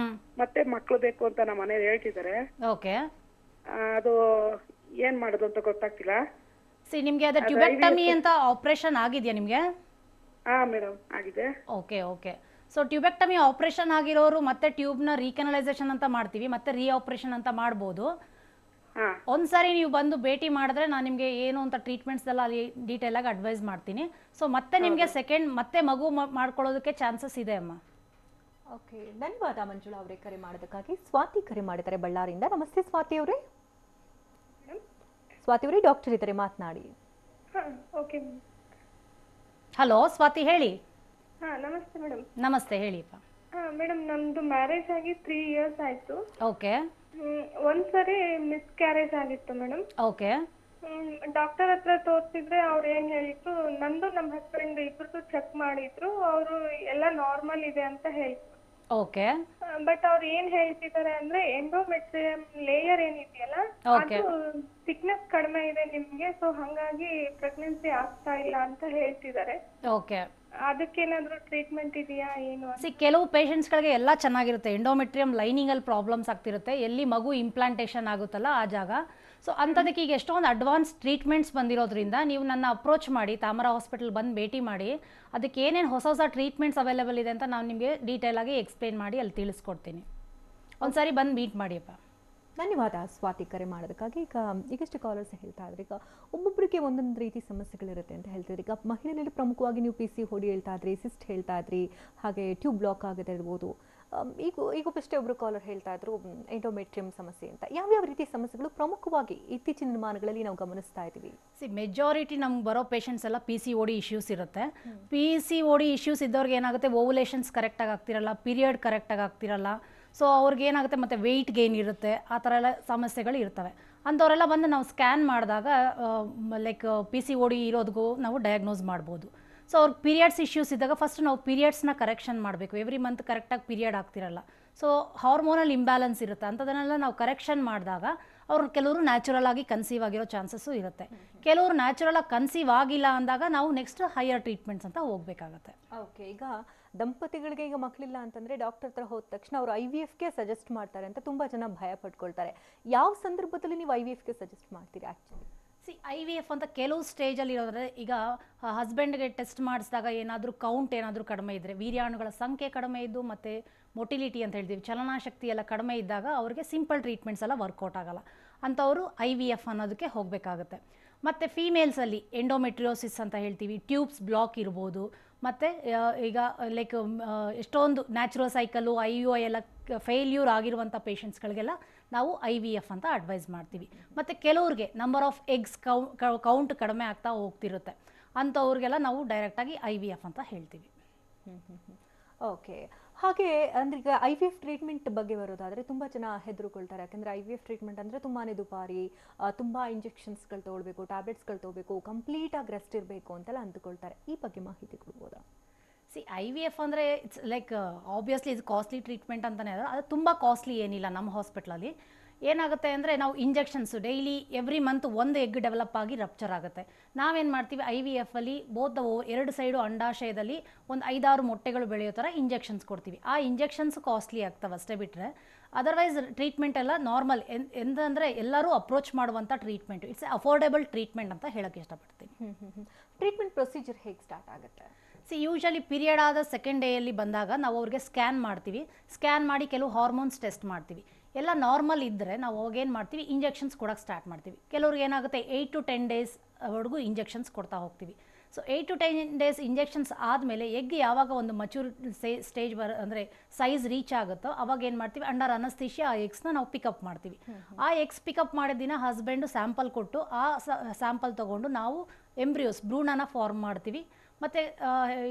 ಮತ್ತೆ ಮಕ್ಕಳು ಬೇಕು ಅಂತ ನಮ್ಮ ಮನೇಲಿ ಹೇಳ್ತಿದ್ದಾರೆ. ಓಕೆ. ಅದು ಏನ್ ಮಾಡೋದು ಅಂತ ಗೊತ್ತಾಗ್ತಿಲ್ಲ. ನಿಮ್ಗೆ ಅದು ಟ್ಯೂಬೆಕ್ಟಮಿ ಅಂತ ಆಪರೇಷನ್ ಆಗಿದೆಯಾ ನಿಮ್ಗೆ? ಮೇಡಮ್ ಆಗಿದೆ. Okay okay. So tubectomy operation ಆಗಿರೋರು ಮತ್ತೆ ಟ್ಯೂಬ್ನ ರೀಕೆನಲೈಸೇಷನ್ ಅಂತ ಮಾಡ್ತೀವಿ, ಮತ್ತೆ ರೀ ಆಪರೇಷನ್ ಅಂತ ಮಾಡ್ಬೋದು. ಒಂದ್ಸಾರಿ ನೀವು ಬಂದು ಭೇಟಿ ಮಾಡಿದ್ರೆ ನಾನು ನಿಮಗೆ ಏನು ಅಂತ ಟ್ರೀಟ್ಮೆಂಟ್ಸ್ ಎಲ್ಲ ಅಲ್ಲಿ ಡೀಟೇಲ್ ಆಗಿ ಅಡ್ವೈಸ್ ಮಾಡ್ತೀನಿ. ಸೊ ಮತ್ತೆ ನಿಮಗೆ ಮತ್ತೆ ಮಗು ಮಾಡ್ಕೊಳ್ಳೋದಕ್ಕೆ ಚಾನ್ಸಸ್ ಇದೆ ಅಮ್ಮ. ಓಕೆ, ಧನ್ಯವಾದ ಮಂಜುಳಾ ಅವರೇ ಕರೆ ಮಾಡೋದಕ್ಕಾಗಿ. ಸ್ವಾತಿ ಕರೆ ಮಾಡಿದ್ದಾರೆ ಬಳ್ಳಾರಿಯಿಂದ. ನಮಸ್ತೆ ಸ್ವಾತಿ ಅವರೇ. ಸ್ವಾತಿ ಅವರೇ, ಡಾಕ್ಟರ್ ಇದ್ದಾರೆ, ಮಾತನಾಡಿ. ಹಲೋ ಸ್ವಾತಿ, ಹೇಳಿ. ನಮಸ್ತೆ ಮೇಡಮ್. ನಮಸ್ತೆ, ಹೇಳಿಪ್ಪ. ಮೇಡಮ್, ನಮ್ದು ಮ್ಯಾರೇಜ್ ಆಗಿ 3 years ಆಯ್ತು. ಓಕೆ. ಒಂದ್ಸರಿ ಮಿಸ್ಕ್ಯಾರೇಜ್ ಆಗಿತ್ತು ಮೇಡಮ್. ಓಕೆ. ಡಾಕ್ಟರ್ ಹತ್ರ ತೋರಿಸಿದ್ರೆ ಅವ್ರು ಏನ್ ಹೇಳಿದ್ರು, ನಂದು ನಮ್ಮ ಹಸ್ಬೆಂಡ್ ಇಬ್ರದ್ದು ಚೆಕ್ ಮಾಡಿದ್ರು, ಅವರು ಎಲ್ಲ ನಾರ್ಮಲ್ ಇದೆ ಅಂತ ಹೇಳಿದ್ರು. ಓಕೆ. ಬಟ್ ಅವ್ರು ಏನ್ ಹೇಳ್ತಿದ್ದಾರೆ ಅಂದ್ರೆ ಎಂಡೋಮೆಟ್ರಿಯಂ ಲೇಯರ್ ಏನಿದೆಯಲ್ಲ ಅದು ಥಿಕ್ನೆಸ್ ಕಡಿಮೆ ಇದೆ ನಿಮ್ಗೆ, ಸೊ ಹಂಗಾಗಿ ಪ್ರೆಗ್ನೆನ್ಸಿ ಆಗ್ತಾ ಇಲ್ಲ ಅಂತ ಹೇಳ್ತಿದ್ದಾರೆ. ಓಕೆ. ಅದಕ್ಕೇನಾದ್ರೂ ಟ್ರೀಟ್ಮೆಂಟ್ ಇದೆಯಾ ಏನು? ಕೆಲವು ಪೇಷಂಟ್ಸ್ಗಳಿಗೆ ಎಲ್ಲ ಚೆನ್ನಾಗಿರುತ್ತೆ, ಎಂಡೋಮೆಟ್ರಿಯಂ ಲೈನಿಂಗಲ್ಲಿ ಪ್ರಾಬ್ಲಮ್ಸ್ ಆಗ್ತಿರುತ್ತೆ, ಎಲ್ಲಿ ಮಗು ಇಂಪ್ಲಾಂಟೇಷನ್ ಆಗುತ್ತಲ್ಲ ಆ ಜಾಗ. ಸೊ ಅಂಥದಕ್ಕೆ ಈಗ ಎಷ್ಟೊಂದು ಅಡ್ವಾನ್ಸ್ ಟ್ರೀಟ್ಮೆಂಟ್ಸ್ ಬಂದಿರೋದ್ರಿಂದ ನೀವು ನನ್ನ ಅಪ್ರೋಚ್ ಮಾಡಿ, ತಾಮರ ಹಾಸ್ಪಿಟಲ್ ಬಂದು ಭೇಟಿ ಮಾಡಿ, ಅದಕ್ಕೆ ಏನೇನು ಹೊಸ ಹೊಸ ಟ್ರೀಟ್ಮೆಂಟ್ಸ್ ಅವೈಲೇಬಲ್ ಇದೆ ಅಂತ ನಾನು ನಿಮಗೆ ಡೀಟೇಲ್ ಆಗಿ ಎಕ್ಸ್ಪ್ಲೇನ್ ಮಾಡಿ ಅಲ್ಲಿ ತಿಳಿಸ್ಕೊಡ್ತೀನಿ. ಒಂದ್ಸಾರಿ ಬಂದು ಮೀಟ್ ಮಾಡಿಯಪ್ಪ. ಧನ್ಯವಾದ ಸ್ವಾತಿ ಕರೆ ಮಾಡೋದಕ್ಕಾಗಿ. ಈಗಷ್ಟು ಕಾಲರ್ಸ್ ಹೇಳ್ತಾ ಇದ್ರೆ, ಈಗ ಒಬ್ಬೊಬ್ಬರಿಗೆ ಒಂದೊಂದು ರೀತಿ ಸಮಸ್ಯೆಗಳಿರುತ್ತೆ ಅಂತ ಹೇಳ್ತಿದ್ರಿ. ಈಗ ಮಹಿಳೆಯರಲ್ಲಿ ಪ್ರಮುಖವಾಗಿ ನೀವು PCOD ಹೇಳ್ತಾ ಇದ್ರಿ, ಸಿಸ್ಟ್ ಹೇಳ್ತಾ ಇದ್ರಿ, ಹಾಗೆ ಟ್ಯೂಬ್ ಬ್ಲಾಕ್ ಆಗದೆ ಇರ್ಬೋದು. ಈಗೊಬ್ಬಷ್ಟೇ ಒಬ್ಬರು ಕಾಲರ್ ಹೇಳ್ತಾ ಇದ್ರು ಎಂಡೋಮೆಟ್ರಿಯಂ ಸಮಸ್ಯೆ ಅಂತ. ಯಾವ್ಯಾವ ರೀತಿ ಸಮಸ್ಯೆಗಳು ಪ್ರಮುಖವಾಗಿ ಇತ್ತೀಚಿನ ದಿನಮಾನಗಳಲ್ಲಿ ನಾವು ಗಮನಿಸ್ತಾ ಇದ್ದೀವಿ? ಮೆಜಾರಿಟಿ ನಮ್ಗೆ ಬರೋ ಪೇಷಂಟ್ಸ್ ಎಲ್ಲ PCOD ಇಶ್ಯೂಸ್ ಇರುತ್ತೆ. PCOD ಇಶ್ಯೂಸ್ ಇದ್ದವ್ರಿಗೆ ಏನಾಗುತ್ತೆ, ಓವುಲೇಷನ್ಸ್ ಕರೆಕ್ಟಾಗಿ ಆಗ್ತಿರಲ್ಲ, ಪೀರಿಯಡ್ ಕರೆಕ್ಟಾಗಿ ಆಗ್ತಿರಲ್ಲ. ಸೊ ಅವ್ರಿಗೆ ಏನಾಗುತ್ತೆ, ಮತ್ತು ವೆಯ್ಟ್ ಗೇನ್ ಇರುತ್ತೆ, ಆ ಥರ ಎಲ್ಲ ಸಮಸ್ಯೆಗಳು ಇರ್ತವೆ. ಅಂಥವರೆಲ್ಲ ಬಂದು ನಾವು ಸ್ಕ್ಯಾನ್ ಮಾಡಿದಾಗ ಲೈಕ್ PCOD ಇರೋದಕ್ಕೂ ನಾವು ಡಯಾಗ್ನೋಸ್ ಮಾಡ್ಬೋದು. ಸೊ ಅವ್ರಿಗೆ ಪೀರಿಯಡ್ಸ್ ಇಶ್ಯೂಸ್ ಇದ್ದಾಗ ಫಸ್ಟ್ ನಾವು ಪೀರಿಯಡ್ಸ್ನ ಕರೆಕ್ಷನ್ ಮಾಡಬೇಕು. ಎವ್ರಿ ಮಂತ್ ಕರೆಕ್ಟಾಗಿ ಪೀರಿಯಡ್ ಆಗ್ತಿರಲ್ಲ, ಸೊ ಹಾರ್ಮೋನಲ್ ಇಂಬ್ಯಾಲೆನ್ಸ್ ಇರುತ್ತೆ. ಅಂಥದನ್ನೆಲ್ಲ ನಾವು ಕರೆಕ್ಷನ್ ಮಾಡಿದಾಗ ಕೆಲವರು ನ್ಯಾಚುರಲ್ ಆಗಿ ಕನ್ಸೀವ್ ಆಗಿರೋ ಚಾನ್ಸಸ್ಸು ಇರುತ್ತೆ. ಕೆಲವರು ನ್ಯಾಚುರಲ್ ಆಗಿ ಕನ್ಸೀವ್ ಆಗಿಲ್ಲ ಅಂದಾಗ ನಾವು ನೆಕ್ಸ್ಟ್ ಹೈಯರ್ ಟ್ರೀಟ್ಮೆಂಟ್ಸ್ ಅಂತ ಹೋಗಬೇಕಾಗತ್ತೆ. ಓಕೆ, ಈಗ ದಂಪತಿಗಳಿಗೆ ಈಗ ಮಕ್ಕಳಿಲ್ಲ ಅಂತಂದರೆ ಡಾಕ್ಟರ್ ಹತ್ರ ಹೋದ ತಕ್ಷಣ ಅವರು IVFಗೆ ಸಜೆಸ್ಟ್ ಮಾಡ್ತಾರೆ ಅಂತ ತುಂಬ ಜನ ಭಯ ಪಡ್ಕೊಳ್ತಾರೆ. ಯಾವ ಸಂದರ್ಭದಲ್ಲಿ ನೀವು IVFಗೆ ಸಜೆಸ್ಟ್ ಮಾಡ್ತೀರಿ ಆ್ಯಕ್ಚುಲಿ? IVF ಅಂತ ಕೆಲವು ಸ್ಟೇಜಲ್ಲಿ ಇರೋದ್ರೆ, ಈಗ ಹಸ್ಬೆಂಡ್ಗೆ ಟೆಸ್ಟ್ ಮಾಡಿಸಿದಾಗ ಏನಾದರೂ ಕೌಂಟ್ ಏನಾದರೂ ಕಡಿಮೆ ಇದ್ದರೆ, ವೀರ್ಯಾಣುಗಳ ಸಂಖ್ಯೆ ಕಡಿಮೆ ಇದ್ದು ಮತ್ತು ಮೊಟಿಲಿಟಿ ಅಂತ ಹೇಳ್ತೀವಿ, ಚಲನಾಶಕ್ತಿ ಎಲ್ಲ ಕಡಿಮೆ ಇದ್ದಾಗ ಅವರಿಗೆ ಸಿಂಪಲ್ ಟ್ರೀಟ್ಮೆಂಟ್ಸ್ ಎಲ್ಲ ವರ್ಕೌಟ್ ಆಗಲ್ಲ. ಅಂಥವರು IVF ಅನ್ನೋದಕ್ಕೆ ಹೋಗಬೇಕಾಗುತ್ತೆ. ಮತ್ತು ಫೀಮೇಲ್ಸಲ್ಲಿ ಎಂಡೋಮೆಟ್ರಿಯೋಸಿಸ್ ಅಂತ ಹೇಳ್ತೀವಿ, ಟ್ಯೂಬ್ಸ್ ಬ್ಲಾಕ್ ಇರ್ಬೋದು, ಮತ್ತು ಈಗ ಲೈಕ್ ಎಷ್ಟೊಂದು ನ್ಯಾಚುರಲ್ ಸೈಕಲ್ಲು IUI ಎಲ್ಲ ಫೇಲ್ಯೂರ್ ಆಗಿರುವಂಥ ಪೇಷಂಟ್ಸ್ಗಳಿಗೆಲ್ಲ ನಾವು IVF ಅಂತ ಅಡ್ವೈಸ್ ಮಾಡ್ತೀವಿ. ಮತ್ತು ಕೆಲವ್ರಿಗೆ ನಂಬರ್ ಆಫ್ ಎಗ್ಸ್ ಕೌಂಟ್ ಕಡಿಮೆ ಆಗ್ತಾ ಹೋಗ್ತಿರುತ್ತೆ, ಅಂಥವ್ರಿಗೆಲ್ಲ ನಾವು ಡೈರೆಕ್ಟಾಗಿ IVF ಅಂತ ಹೇಳ್ತೀವಿ. ಓಕೆ, ಹಾಗೆ ಅಂದ್ರೆ ಈಗ IVF ಟ್ರೀಟ್ಮೆಂಟ್ ಬಗ್ಗೆ ಬರೋದಾದರೆ ತುಂಬ ಜನ ಹೆದರುಕೊಳ್ತಾರೆ. ಯಾಕಂದರೆ IVF ಟ್ರೀಟ್ಮೆಂಟ್ ಅಂದರೆ ತುಂಬಾ ದುಬಾರಿ, ತುಂಬ ಇಂಜೆಕ್ಷನ್ಸ್ಗಳು ತೊಗೊಳ್ಬೇಕು, ಟ್ಯಾಬ್ಲೆಟ್ಸ್ಗಳು ತೊಗೋಬೇಕು, ಕಂಪ್ಲೀಟಾಗಿ ರೆಸ್ಟ್ ಇರಬೇಕು ಅಂತೆಲ್ಲ ಅಂದ್ಕೊಳ್ತಾರೆ. ಈ ಬಗ್ಗೆ ಮಾಹಿತಿ ಕೊಡ್ಬೋದಾ? IVF ಅಂದರೆ ಇಟ್ಸ್ ಲೈಕ್ ಆಬ್ವಿಯಸ್ಲಿ ಇದು ಕಾಸ್ಟ್ಲಿ ಟ್ರೀಟ್ಮೆಂಟ್ ಅಂತಲೇ, ಅದು ತುಂಬ ಕಾಸ್ಟ್ಲಿ ಏನಿಲ್ಲ ನಮ್ಮ ಹಾಸ್ಪಿಟ್ಲಲ್ಲಿ. ಏನಾಗುತ್ತೆ ಅಂದರೆ ನಾವು ಇಂಜೆಕ್ಷನ್ಸು ಡೈಲಿ ಎವ್ರಿ ಮಂತ್ ಒಂದು ಎಗ್ ಡೆವಲಪ್ ಆಗಿ ರಪ್ಚರ್ ಆಗುತ್ತೆ. ನಾವೇನು ಮಾಡ್ತೀವಿ IVF ಅಲ್ಲಿ ಬೋತ್ ಎರಡು ಸೈಡು ಅಂಡಾಶಯದಲ್ಲಿ ಒಂದು 5-6 ಮೊಟ್ಟೆಗಳು ಬೆಳೆಯೋ ಥರ ಇಂಜೆಕ್ಷನ್ಸ್ ಕೊಡ್ತೀವಿ. ಆ ಇಂಜೆಕ್ಷನ್ಸ್ ಕಾಸ್ಟ್ಲಿ ಆಗ್ತವೆ ಅಷ್ಟೇ ಬಿಟ್ಟರೆ ಅದರ್ವೈಸ್ ಟ್ರೀಟ್ಮೆಂಟ್ ಎಲ್ಲ ನಾರ್ಮಲ್ ಎಂದಂದರೆ ಎಲ್ಲರೂ ಅಪ್ರೋಚ್ ಮಾಡುವಂಥ ಟ್ರೀಟ್ಮೆಂಟ್. ಇಟ್ಸ್ ಅಫೋರ್ಡೆಬಲ್ ಟ್ರೀಟ್ಮೆಂಟ್ ಅಂತ ಹೇಳೋಕ್ಕೆ ಇಷ್ಟಪಡ್ತೀನಿ. ಟ್ರೀಟ್ಮೆಂಟ್ ಪ್ರೊಸೀಜರ್ ಹೇಗೆ ಸ್ಟಾರ್ಟ್ ಆಗುತ್ತೆ? ಯೂಶಲಿ ಪೀರಿಯಡ್ ಆದ ಸೆಕೆಂಡ್ ಡೇಯಲ್ಲಿ ಬಂದಾಗ ನಾವು ಅವ್ರಿಗೆ ಸ್ಕ್ಯಾನ್ ಮಾಡ್ತೀವಿ. ಸ್ಕ್ಯಾನ್ ಮಾಡಿ ಕೆಲವು ಹಾರ್ಮೋನ್ಸ್ ಟೆಸ್ಟ್ ಮಾಡ್ತೀವಿ. ಎಲ್ಲ ನಾರ್ಮಲ್ ಇದ್ದರೆ ನಾವು ಅವಾಗೇನು ಮಾಡ್ತೀವಿ, ಇಂಜೆಕ್ಷನ್ಸ್ ಕೊಡೋಕ್ಕೆ ಸ್ಟಾರ್ಟ್ ಮಾಡ್ತೀವಿ. ಕೆಲವ್ರಿಗೆ ಏನಾಗುತ್ತೆ 8 to 10 days ವರೆಗೂ ಇಂಜೆಕ್ಷನ್ಸ್ ಕೊಡ್ತಾ ಹೋಗ್ತೀವಿ. ಸೊ 8 to 10 days ಇಂಜೆಕ್ಷನ್ಸ್ ಆದಮೇಲೆ ಎಗ್ ಯಾವಾಗ ಒಂದು ಮಚೂರ್ ಸ್ಟೇಜ್ ಅಂದರೆ ಸೈಜ್ ರೀಚ್ ಆಗುತ್ತೋ ಅವಾಗ ಏನು ಮಾಡ್ತೀವಿ, ಅಂಡರ್ ಅನಸ್ಥೀಶಿಯಾ ಆ ಎಗ್ಸ್ನ ನಾವು ಪಿಕಪ್ ಮಾಡ್ತೀವಿ. ಆ ಎಗ್ಸ್ ಪಿಕಪ್ ಮಾಡಿದ ದಿನ ಹಸ್ಬೆಂಡು ಸ್ಯಾಂಪಲ್ ಕೊಟ್ಟು ಆ ಸ್ಯಾಂಪಲ್ ತೊಗೊಂಡು ನಾವು ಎಂಬ್ರಿಯೋಸ್ ಭ್ರೂಣನ ಫಾರ್ಮ್ ಮಾಡ್ತೀವಿ. ಮತ್ತು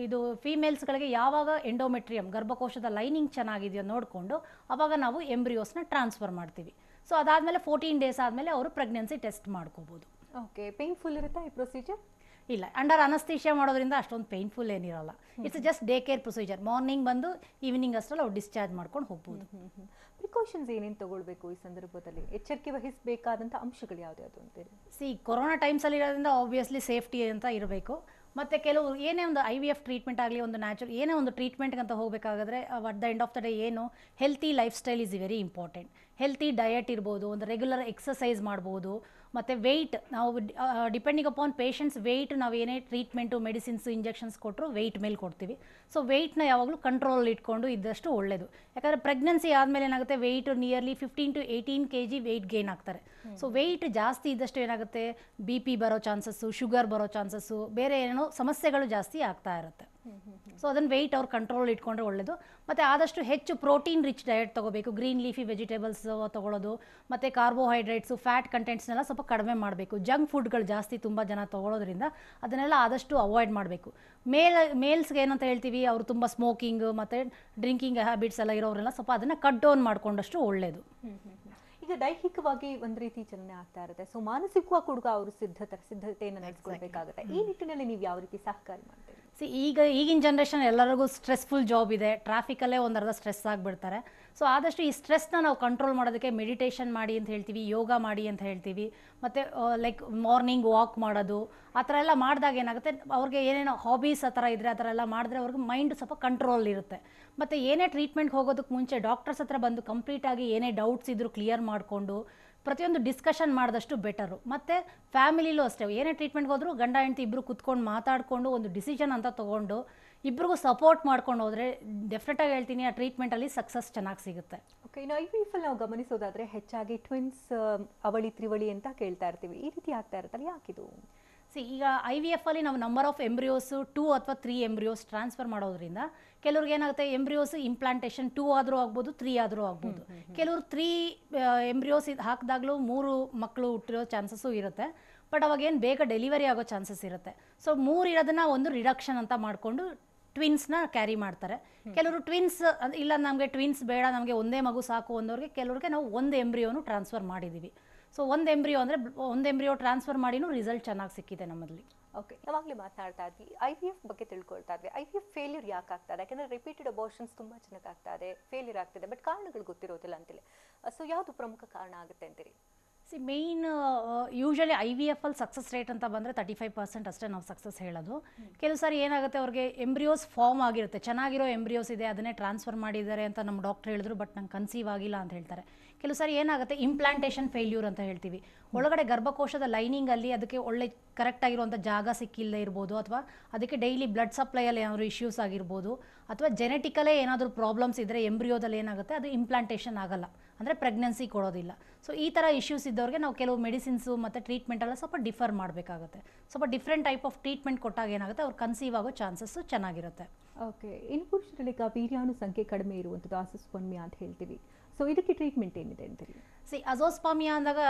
ಇದು ಫೀಮೇಲ್ಸ್ಗಳಿಗೆ ಯಾವಾಗ ಎಂಡೋಮೆಟ್ರಿಯಮ್ ಗರ್ಭಕೋಶದ ಲೈನಿಂಗ್ ಚೆನ್ನಾಗಿದೆಯೋ ನೋಡಿಕೊಂಡು ಆವಾಗ ನಾವು ಎಂಬ್ರಿಯೋಸ್ನ ಟ್ರಾನ್ಸ್ಫರ್ ಮಾಡ್ತೀವಿ. ಸೊ ಅದಾದಮೇಲೆ 14 days ಆದಮೇಲೆ ಅವರು ಪ್ರೆಗ್ನೆನ್ಸಿ ಟೆಸ್ಟ್ ಮಾಡ್ಕೋಬೋದು. ಓಕೆ, ಪೇನ್ಫುಲ್ ಇರುತ್ತಾ ಈ ಪ್ರೊಸೀಜರ್? ಇಲ್ಲ, ಅಂಡರ್ ಅನಸ್ಥೀಶಿಯಾ ಮಾಡೋದ್ರಿಂದ ಅಷ್ಟೊಂದು ಪೇನ್ಫುಲ್ ಏನಿರಲ್ಲ. It's just day care procedure. Morning ಬಂದು ಈವ್ನಿಂಗ್ ಅಷ್ಟರಲ್ಲಿ ಅವ್ರು ಡಿಸ್ಚಾರ್ಜ್ ಮಾಡ್ಕೊಂಡು ಹೋಗ್ಬೋದು. ಪ್ರಿಕಾಷನ್ಸ್ ಏನೇನು ತಗೊಳ್ಬೇಕು ಈ ಸಂದರ್ಭದಲ್ಲಿ? ಎಚ್ಚರಿಕೆ ವಹಿಸಬೇಕಾದಂಥ ಅಂಶಗಳು ಯಾವ್ದು ಅಂತೀರಿ? ಕೊರೋನಾ ಟೈಮ್ಸಲ್ಲಿ ಇರೋದ್ರಿಂದ ಆಬ್ವಿಯಸ್ಲಿ ಸೇಫ್ಟಿ ಅಂತ ಇರಬೇಕು. ಮತ್ತು ಕೆಲವು ಏನೇ ಒಂದು IVF ಟ್ರೀಟ್ಮೆಂಟ್ ಆಗಲಿ, ಒಂದು ನ್ಯಾಚುರಲ್ ಏನೇ ಒಂದು ಟ್ರೀಟ್ಮೆಂಟ್ಗೆ ಅಂತ ಹೋಗಬೇಕಾದ್ರೆ at the end of the day ಏನು healthy lifestyle is very important. Healthy diet ಇರ್ಬೋದು, ಒಂದು ರೆಗ್ಯುಲರ್ ಎಕ್ಸಸೈಸ್ ಮಾಡ್ಬೋದು. ಮತ್ತು ವೆಯ್ಟ್ ನಾವು ಡಿಪೆಂಡಿಂಗ್ ಅಪಾನ್ ಪೇಷಂಟ್ಸ್ ವೆಯ್ಟ್ ನಾವು ಏನೇ ಟ್ರೀಟ್ಮೆಂಟು ಮೆಡಿಸಿನ್ಸು ಇಂಜೆಕ್ಷನ್ಸ್ ಕೊಟ್ಟರು ವೆಯ್ಟ್ ಮೇಲೆ ಕೊಡ್ತೀವಿ. ಸೊ ವೆಯ್ಟ್ನ ಯಾವಾಗಲೂ ಕಂಟ್ರೋಲ್ ಇಟ್ಕೊಂಡು ಇದ್ದಷ್ಟು ಒಳ್ಳೆಯದು. ಯಾಕಂದರೆ ಪ್ರೆಗ್ನೆನ್ಸಿ ಆದಮೇಲೆ ಏನಾಗುತ್ತೆ, weight nearly 15 to 18 kg weight gain ಆಗ್ತಾರೆ. ಸೊ ವೆಯ್ಟ್ ಜಾಸ್ತಿ ಇದ್ದಷ್ಟು ಏನಾಗುತ್ತೆ, BP ಬರೋ ಚಾನ್ಸಸ್ಸು, ಶುಗರ್ ಬರೋ ಚಾನ್ಸಸ್ಸು, ಬೇರೆ ಏನೋ ಸಮಸ್ಯೆಗಳು ಜಾಸ್ತಿ ಆಗ್ತಾ ಇರುತ್ತೆ. ಸೊ ಅದನ್ನು ವೆಯ್ಟ್ ಅವ್ರು ಕಂಟ್ರೋಲ್ ಇಟ್ಕೊಂಡ್ರೆ ಒಳ್ಳೆಯದು. ಮತ್ತು ಆದಷ್ಟು ಹೆಚ್ಚು ಪ್ರೋಟೀನ್ ರಿಚ್ ಡಯಟ್ ತೊಗೋಬೇಕು. ಗ್ರೀನ್ ಲೀಫಿ ವೆಜಿಟೇಬಲ್ಸ್ ತೊಗೊಳ್ಳೋದು, ಮತ್ತು ಕಾರ್ಬೋಹೈಡ್ರೇಟ್ಸು, ಫ್ಯಾಟ್ ಕಂಟೆಂಟ್ಸ್ನೆಲ್ಲ ಸ್ವಲ್ಪ ಕಡಿಮೆ ಮಾಡಬೇಕು. ಜಂಕ್ ಫುಡ್ಗಳು ಜಾಸ್ತಿ ತುಂಬ ಜನ ತೊಗೊಳೋದ್ರಿಂದ ಅದನ್ನೆಲ್ಲ ಆದಷ್ಟು ಅವಾಯ್ಡ್ ಮಾಡಬೇಕು. ಮೇಲ್ಸ್ಗೆ ಏನಂತ ಹೇಳ್ತೀವಿ, ಅವರು ತುಂಬ ಸ್ಮೋಕಿಂಗ್ ಮತ್ತು ಡ್ರಿಂಕಿಂಗ್ ಹ್ಯಾಬಿಟ್ಸ್ ಎಲ್ಲ ಇರೋರೆಲ್ಲ ಸ್ವಲ್ಪ ಅದನ್ನು ಕಟ್ ಡೌನ್ ಮಾಡಿಕೊಂಡಷ್ಟು ಒಳ್ಳೆಯದು. ಈಗ ದೈಹಿಕವಾಗಿ ಒಂದು ರೀತಿ ಚಲನೆ ಆಗ್ತಾ ಇರುತ್ತೆ, ಸೊ ಮಾನಸಿಕವಾಗಿ ಕೂಡ ಅವರು ಸಿದ್ಧತೆಯನ್ನು ನಡೆಸ್ಕೊಳ್ಬೇಕಾಗುತ್ತೆ. ಈ ನಿಟ್ಟಿನಲ್ಲಿ ನೀವು ಯಾವ ರೀತಿ ಸಹಕಾರ ಮಾಡ್ತೀರಿ? ಈಗಿನ ಜನ್ರೇಷನ್ ಎಲ್ಲರಿಗೂ ಸ್ಟ್ರೆಸ್ಫುಲ್ ಜಾಬ್ ಇದೆ, ಟ್ರಾಫಿಕಲ್ಲೇ ಒಂದರ್ಧ ಸ್ಟ್ರೆಸ್ ಆಗಿಬಿಡ್ತಾರೆ. ಸೊ ಆದಷ್ಟು ಈ ಸ್ಟ್ರೆಸ್ನ ನಾವು ಕಂಟ್ರೋಲ್ ಮಾಡೋದಕ್ಕೆ ಮೆಡಿಟೇಷನ್ ಮಾಡಿ ಅಂತ ಹೇಳ್ತೀವಿ, ಯೋಗ ಮಾಡಿ ಅಂತ ಹೇಳ್ತೀವಿ. ಮತ್ತು ಲೈಕ್ ಮಾರ್ನಿಂಗ್ ವಾಕ್ ಮಾಡೋದು, ಆ ಥರ ಎಲ್ಲ ಮಾಡಿದಾಗ ಏನಾಗುತ್ತೆ, ಅವ್ರಿಗೆ ಏನೇನೋ ಹಾಬೀಸ್ ಆ ಥರ ಇದ್ದರೆ ಆ ಥರ ಎಲ್ಲ ಮಾಡಿದ್ರೆ ಅವ್ರಿಗೆ ಮೈಂಡ್ ಸ್ವಲ್ಪ ಕಂಟ್ರೋಲ್ ಇರುತ್ತೆ. ಮತ್ತು ಏನೇ ಟ್ರೀಟ್ಮೆಂಟ್ಗೆ ಹೋಗೋದಕ್ಕೆ ಮುಂಚೆ ಡಾಕ್ಟರ್ಸ್ ಹತ್ರ ಬಂದು ಕಂಪ್ಲೀಟಾಗಿ ಏನೇ ಡೌಟ್ಸ್ ಇದ್ದರೂ ಕ್ಲಿಯರ್ ಮಾಡಿಕೊಂಡು ಪ್ರತಿಯೊಂದು ಡಿಸ್ಕಷನ್ ಮಾಡಿದಷ್ಟು ಬೆಟರು. ಮತ್ತು ಫ್ಯಾಮಿಲಿಲೂ ಅಷ್ಟೇ, ಏನೇ ಟ್ರೀಟ್ಮೆಂಟ್ಗೆ ಹೋದರೂ ಗಂಡ ಹೆಂಡತಿ ಇಬ್ಬರು ಕುತ್ಕೊಂಡು ಮಾತಾಡಿಕೊಂಡು ಒಂದು ಡಿಸಿಷನ್ ಅಂತ ತೊಗೊಂಡು ಇಬ್ಬರಿಗೂ ಸಪೋರ್ಟ್ ಮಾಡ್ಕೊಂಡು ಹೋದರೆ ಡೆಫಿನೆಟಾಗಿ ಹೇಳ್ತೀನಿ ಆ ಟ್ರೀಟ್ಮೆಂಟಲ್ಲಿ ಸಕ್ಸಸ್ ಚೆನ್ನಾಗಿ ಸಿಗುತ್ತೆ. ಓಕೆ, ಇನ್ನು IVF ಅಲ್ಲಿ ನಾವು ಗಮನಿಸೋದಾದರೆ ಹೆಚ್ಚಾಗಿ ಟ್ವಿನ್ಸ್, ಅವಳಿ ತ್ರಿವಳಿ ಅಂತ ಕೇಳ್ತಾ ಇರ್ತೀವಿ. ಈ ರೀತಿ ಆಗ್ತಾ ಇರುತ್ತಲ್ಲ, ಯಾಕಿದು? ಈಗ IVF ಅಲ್ಲಿ ನಾವು ನಂಬರ್ ಆಫ್ ಎಂಬ್ರಿಯೋಸು 2 ಅಥವಾ 3 ಎಂಬ್ರಿಯೋಸ್ ಟ್ರಾನ್ಸ್ಫರ್ ಮಾಡೋದ್ರಿಂದ ಕೆಲವ್ರಿಗೆ ಏನಾಗುತ್ತೆ, ಎಂಬ್ರಿಯೋಸ್ ಇಂಪ್ಲಾಂಟೇಷನ್ 2 ಆದರೂ ಆಗ್ಬೋದು, 3 ಆದರೂ ಆಗ್ಬೋದು. ಕೆಲವರು 3 ಎಂಬ್ರಿಯೋಸ್ ಹಾಕಿದಾಗಲೂ 3 ಮಕ್ಕಳು ಹುಟ್ಟಿರೋ ಚಾನ್ಸಸ್ಸು ಇರುತ್ತೆ. ಬಟ್ ಅವಾಗೇನು ಬೇಗ ಡೆಲಿವರಿ ಆಗೋ ಚಾನ್ಸಸ್ ಇರುತ್ತೆ. ಸೊ 3 ಇರೋದನ್ನ ಒಂದು ರಿಡಕ್ಷನ್ ಅಂತ ಮಾಡಿಕೊಂಡು ಟ್ವಿನ್ಸ್ನ ಕ್ಯಾರಿ ಮಾಡ್ತಾರೆ. ಕೆಲವರು ಟ್ವಿನ್ಸ್ ಇಲ್ಲ, ನಮಗೆ ಟ್ವಿನ್ಸ್ ಬೇಡ, ನಮಗೆ ಒಂದೇ ಮಗು ಸಾಕು ಅನ್ನೋರಿಗೆ ಕೆಲವ್ರಿಗೆ ನಾವು ಒಂದು ಎಂಬ್ರಿಯೋನು ಟ್ರಾನ್ಸ್ಫರ್ ಮಾಡಿದ್ದೀವಿ. ಸೊ ಒಂದು ಎಂಬ್ರಿಯೋ ಟ್ರಾನ್ಸ್ಫರ್ ಮಾಡಿನೂ ರಿಸಲ್ಟ್ ಚೆನ್ನಾಗಿ ಸಿಕ್ಕಿದೆ ನಮ್ಮಲ್ಲಿ. ಓಕೆ, ನಾವಾಗಲೇ ಮಾತನಾಡ್ತಾ ಇದ್ವಿ IVF ಬಗ್ಗೆ ತಿಳ್ಕೊಳ್ತಾ ಇದ್ವಿ. IVF ಫೇಲ್ಯೂರ್ ಯಾಕೆ ಆಗ್ತದೆ? ಯಾಕಂದರೆ ರಿಪೀಟೆಡ್ ಅಬೋರ್ಷನ್ಸ್ ತುಂಬ ಜನಕ್ಕೆ ಆಗ್ತಾ ಇದೆ, ಫೇಲ್ಯೂರ್ ಆಗ್ತಿದೆ, ಬಟ್ ಕಾರಣಗಳು ಗೊತ್ತಿರೋದಿಲ್ಲ ಅಂತೇಳಿ. ಸೊ ಯಾವುದು ಪ್ರಮುಖ ಕಾರಣ ಆಗುತ್ತೆ ಅಂತೀರಿ? ಮೇಯ್ನ್ ಯೂಶಲಿ IVF ಅಲ್ಲಿ ಸಕ್ಸಸ್ ರೇಟ್ ಅಂತ ಬಂದರೆ 35% ಅಷ್ಟೇ ನಾವು ಸಕ್ಸಸ್ ಹೇಳೋದು. ಕೆಲವು ಸಾರಿ ಏನಾಗುತ್ತೆ, ಅವ್ರಿಗೆ ಎಂಬ್ರಿಯೋಸ್ ಫಾರ್ಮ್ ಆಗಿರುತ್ತೆ, ಚೆನ್ನಾಗಿರೋ ಎಂಬ್ರಿಯೋಸ್ ಇದೆ, ಅದನ್ನೇ ಟ್ರಾನ್ಸ್ಫರ್ ಮಾಡಿದ್ದಾರೆ ಅಂತ ನಮ್ಮ ಡಾಕ್ಟರ್ ಹೇಳಿದ್ರು, ಬಟ್ ನಂಗೆ ಕನ್ಸೀವ್ ಆಗಿಲ್ಲ ಅಂತ ಹೇಳ್ತಾರೆ. ಕೆಲವು ಸಾರಿ ಏನಾಗುತ್ತೆ, ಇಂಪ್ಲಾಂಟೇಷನ್ ಫೇಲ್ಯೂರ್ ಅಂತ ಹೇಳ್ತೀವಿ. ಒಳಗಡೆ ಗರ್ಭಕೋಶದ ಲೈನಿಂಗಲ್ಲಿ ಅದಕ್ಕೆ ಒಳ್ಳೆ ಕರೆಕ್ಟಾಗಿರುವಂಥ ಜಾಗ ಸಿಕ್ಕಿಲ್ಲದೆ ಇರ್ಬೋದು, ಅಥವಾ ಅದಕ್ಕೆ ಡೈಲಿ ಬ್ಲಡ್ ಸಪ್ಲೈಯಲ್ಲಿ ಏನಾದರೂ ಇಶ್ಯೂಸ್ ಆಗಿರ್ಬೋದು, ಅಥವಾ ಜೆನೆಟಿಕಲೇ ಏನಾದರೂ ಪ್ರಾಬ್ಲಮ್ಸ್ ಇದ್ದರೆ ಎಂಬ್ರಿಯೋದಲ್ಲಿ ಏನಾಗುತ್ತೆ, ಅದು ಇಂಪ್ಲಾಂಟೇಷನ್ ಆಗಲ್ಲ, ಅಂದರೆ ಪ್ರೆಗ್ನೆನ್ಸಿ ಕೊಡೋದಿಲ್ಲ. ಸೊ ಈ ಥರ ಇಶ್ಯೂಸ್ ಇದ್ದವ್ರಿಗೆ ನಾವು ಕೆಲವು ಮೆಡಿಸಿನ್ಸು ಮತ್ತು ಟ್ರೀಟ್ಮೆಂಟೆಲ್ಲ ಸ್ವಲ್ಪ ಡಿಫರ್ ಮಾಡಬೇಕಾಗುತ್ತೆ. ಸ್ವಲ್ಪ ಡಿಫ್ರೆಂಟ್ ಟೈಪ್ ಆಫ್ ಟ್ರೀಟ್ಮೆಂಟ್ ಕೊಟ್ಟಾಗ ಏನಾಗುತ್ತೆ, ಅವ್ರು ಕನ್ಸೀವ್ ಆಗೋ ಚಾನ್ಸಸ್ಸು ಚೆನ್ನಾಗಿರುತ್ತೆ. ಓಕೆ, ಇನ್ನು ಪುರುಷರಲ್ಲಿ ವೀರ್ಯಾಣು ಸಂಖ್ಯೆ ಕಡಿಮೆ ಇರುವಂಥದ್ದು ಅಸೋಸ್ಪರ್ಮಿಯಾ ಅಂತ ಹೇಳ್ತೀವಿ. ಸೊ ಇದಕ್ಕೆ ಟ್ರೀಟ್ಮೆಂಟ್ ಏನಿದೆ ಅಂತೀರಿ? ಅಜೋಸ್ಪರ್ಮಿಯಾ ಅಂದಾಗ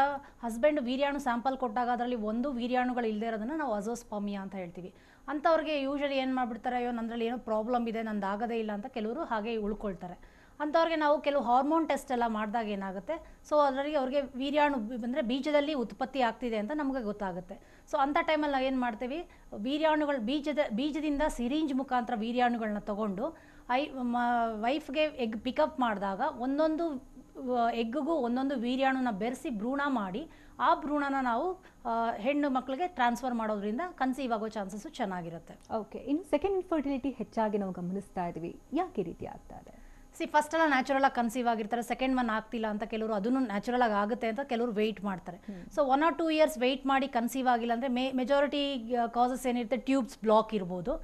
ಹಸ್ಬೆಂಡ್ ವೀರ್ಯಾಣು ಸ್ಯಾಂಪಲ್ ಕೊಟ್ಟಾಗ ಅದರಲ್ಲಿ ಒಂದು ವೀರ್ಯಾಣುಗಳು ಇಲ್ಲದೆ ಇರೋದನ್ನು ನಾವು ಅಜೋಸ್ಪರ್ಮಿಯಾ ಅಂತ ಹೇಳ್ತೀವಿ. ಅಂಥವ್ರಿಗೆ ಯೂಶಲಿ ಏನು ಮಾಡಿಬಿಡ್ತಾರೆ, ಅಯ್ಯೋ ನನ್ನಲ್ಲಿ ಏನೋ ಪ್ರಾಬ್ಲಮ್ ಇದೆ, ನಂದು ಆಗೋದೇ ಇಲ್ಲ ಅಂತ ಕೆಲವರು ಹಾಗೆ ಉಳ್ಕೊಳ್ತಾರೆ. ಅಂಥವ್ರಿಗೆ ನಾವು ಕೆಲವು ಹಾರ್ಮೋನ್ ಟೆಸ್ಟ್ ಎಲ್ಲ ಮಾಡಿದಾಗ ಏನಾಗುತ್ತೆ, ಸೊ ಅದರಲ್ಲಿ ಅವ್ರಿಗೆ ವೀರ್ಯಾಣು ಅಂದರೆ ಬೀಜದಲ್ಲಿ ಉತ್ಪತ್ತಿ ಆಗ್ತಿದೆ ಅಂತ ನಮಗೆ ಗೊತ್ತಾಗುತ್ತೆ. ಸೊ ಅಂಥ ಟೈಮಲ್ಲಿ ನಾವು ಏನು ಮಾಡ್ತೀವಿ, ವೀರ್ಯಾಣುಗಳು ಬೀಜದಿಂದ ಸಿರಿಂಜ್ ಮುಖಾಂತರ ವೀರ್ಯಾಣುಗಳನ್ನ ತೊಗೊಂಡು ವೈಫ್ಗೆ ಎಗ್ ಪಿಕಪ್ ಮಾಡಿದಾಗ ಒಂದೊಂದು ಎಗ್ಗಿಗೂ ಒಂದೊಂದು ವೀರ್ಯಾಣುನ ಬೆರೆಸಿ ಭ್ರೂಣ ಮಾಡಿ ಆ ಭ್ರೂಣನ ನಾವು ಹೆಣ್ಣು ಮಕ್ಕಳಿಗೆ ಟ್ರಾನ್ಸ್ಫರ್ ಮಾಡೋದ್ರಿಂದ ಕನ್ಸೀವ್ ಆಗೋ ಚಾನ್ಸಸ್ಸು ಚೆನ್ನಾಗಿರುತ್ತೆ. ಓಕೆ, ಇನ್ನು ಸೆಕೆಂಡ್ ಇನ್ಫರ್ಟಿಲಿಟಿ ಹೆಚ್ಚಾಗಿ ನಾವು ಗಮನಿಸ್ತಾ ಇದ್ದೀವಿ, ಯಾಕೆ ಈ ರೀತಿ ಆಗ್ತಾ ಇದೆ? ಫಸ್ಟ್ ಎಲ್ಲ ನ್ಯಾಚುರಲ್ ಆಗಿ ಕನ್ಸೀವ್ ಆಗಿರ್ತಾರೆ, ಸೆಕೆಂಡ್ ಒನ್ ಆಗ್ತಿಲ್ಲ ಅಂತ ಕೆಲವರು ಅದನ್ನು ನ್ಯಾಚುರಲ್ ಆಗಿ ಆಗುತ್ತೆ ಅಂತ ಕೆಲವರು ವೆಯ್ಟ್ ಮಾಡ್ತಾರೆ. ಸೊ 1 or 2 years ವೆಯ್ಟ್ ಮಾಡಿ ಕನ್ಸೀವ್ ಆಗಿಲ್ಲ ಅಂದರೆ ಮೆಜಾರಿಟಿ ಕಾಸಸ್ ಏನಿರುತ್ತೆ, ಟ್ಯೂಬ್ಸ್ ಬ್ಲಾಕ್ ಇರ್ಬೋದು,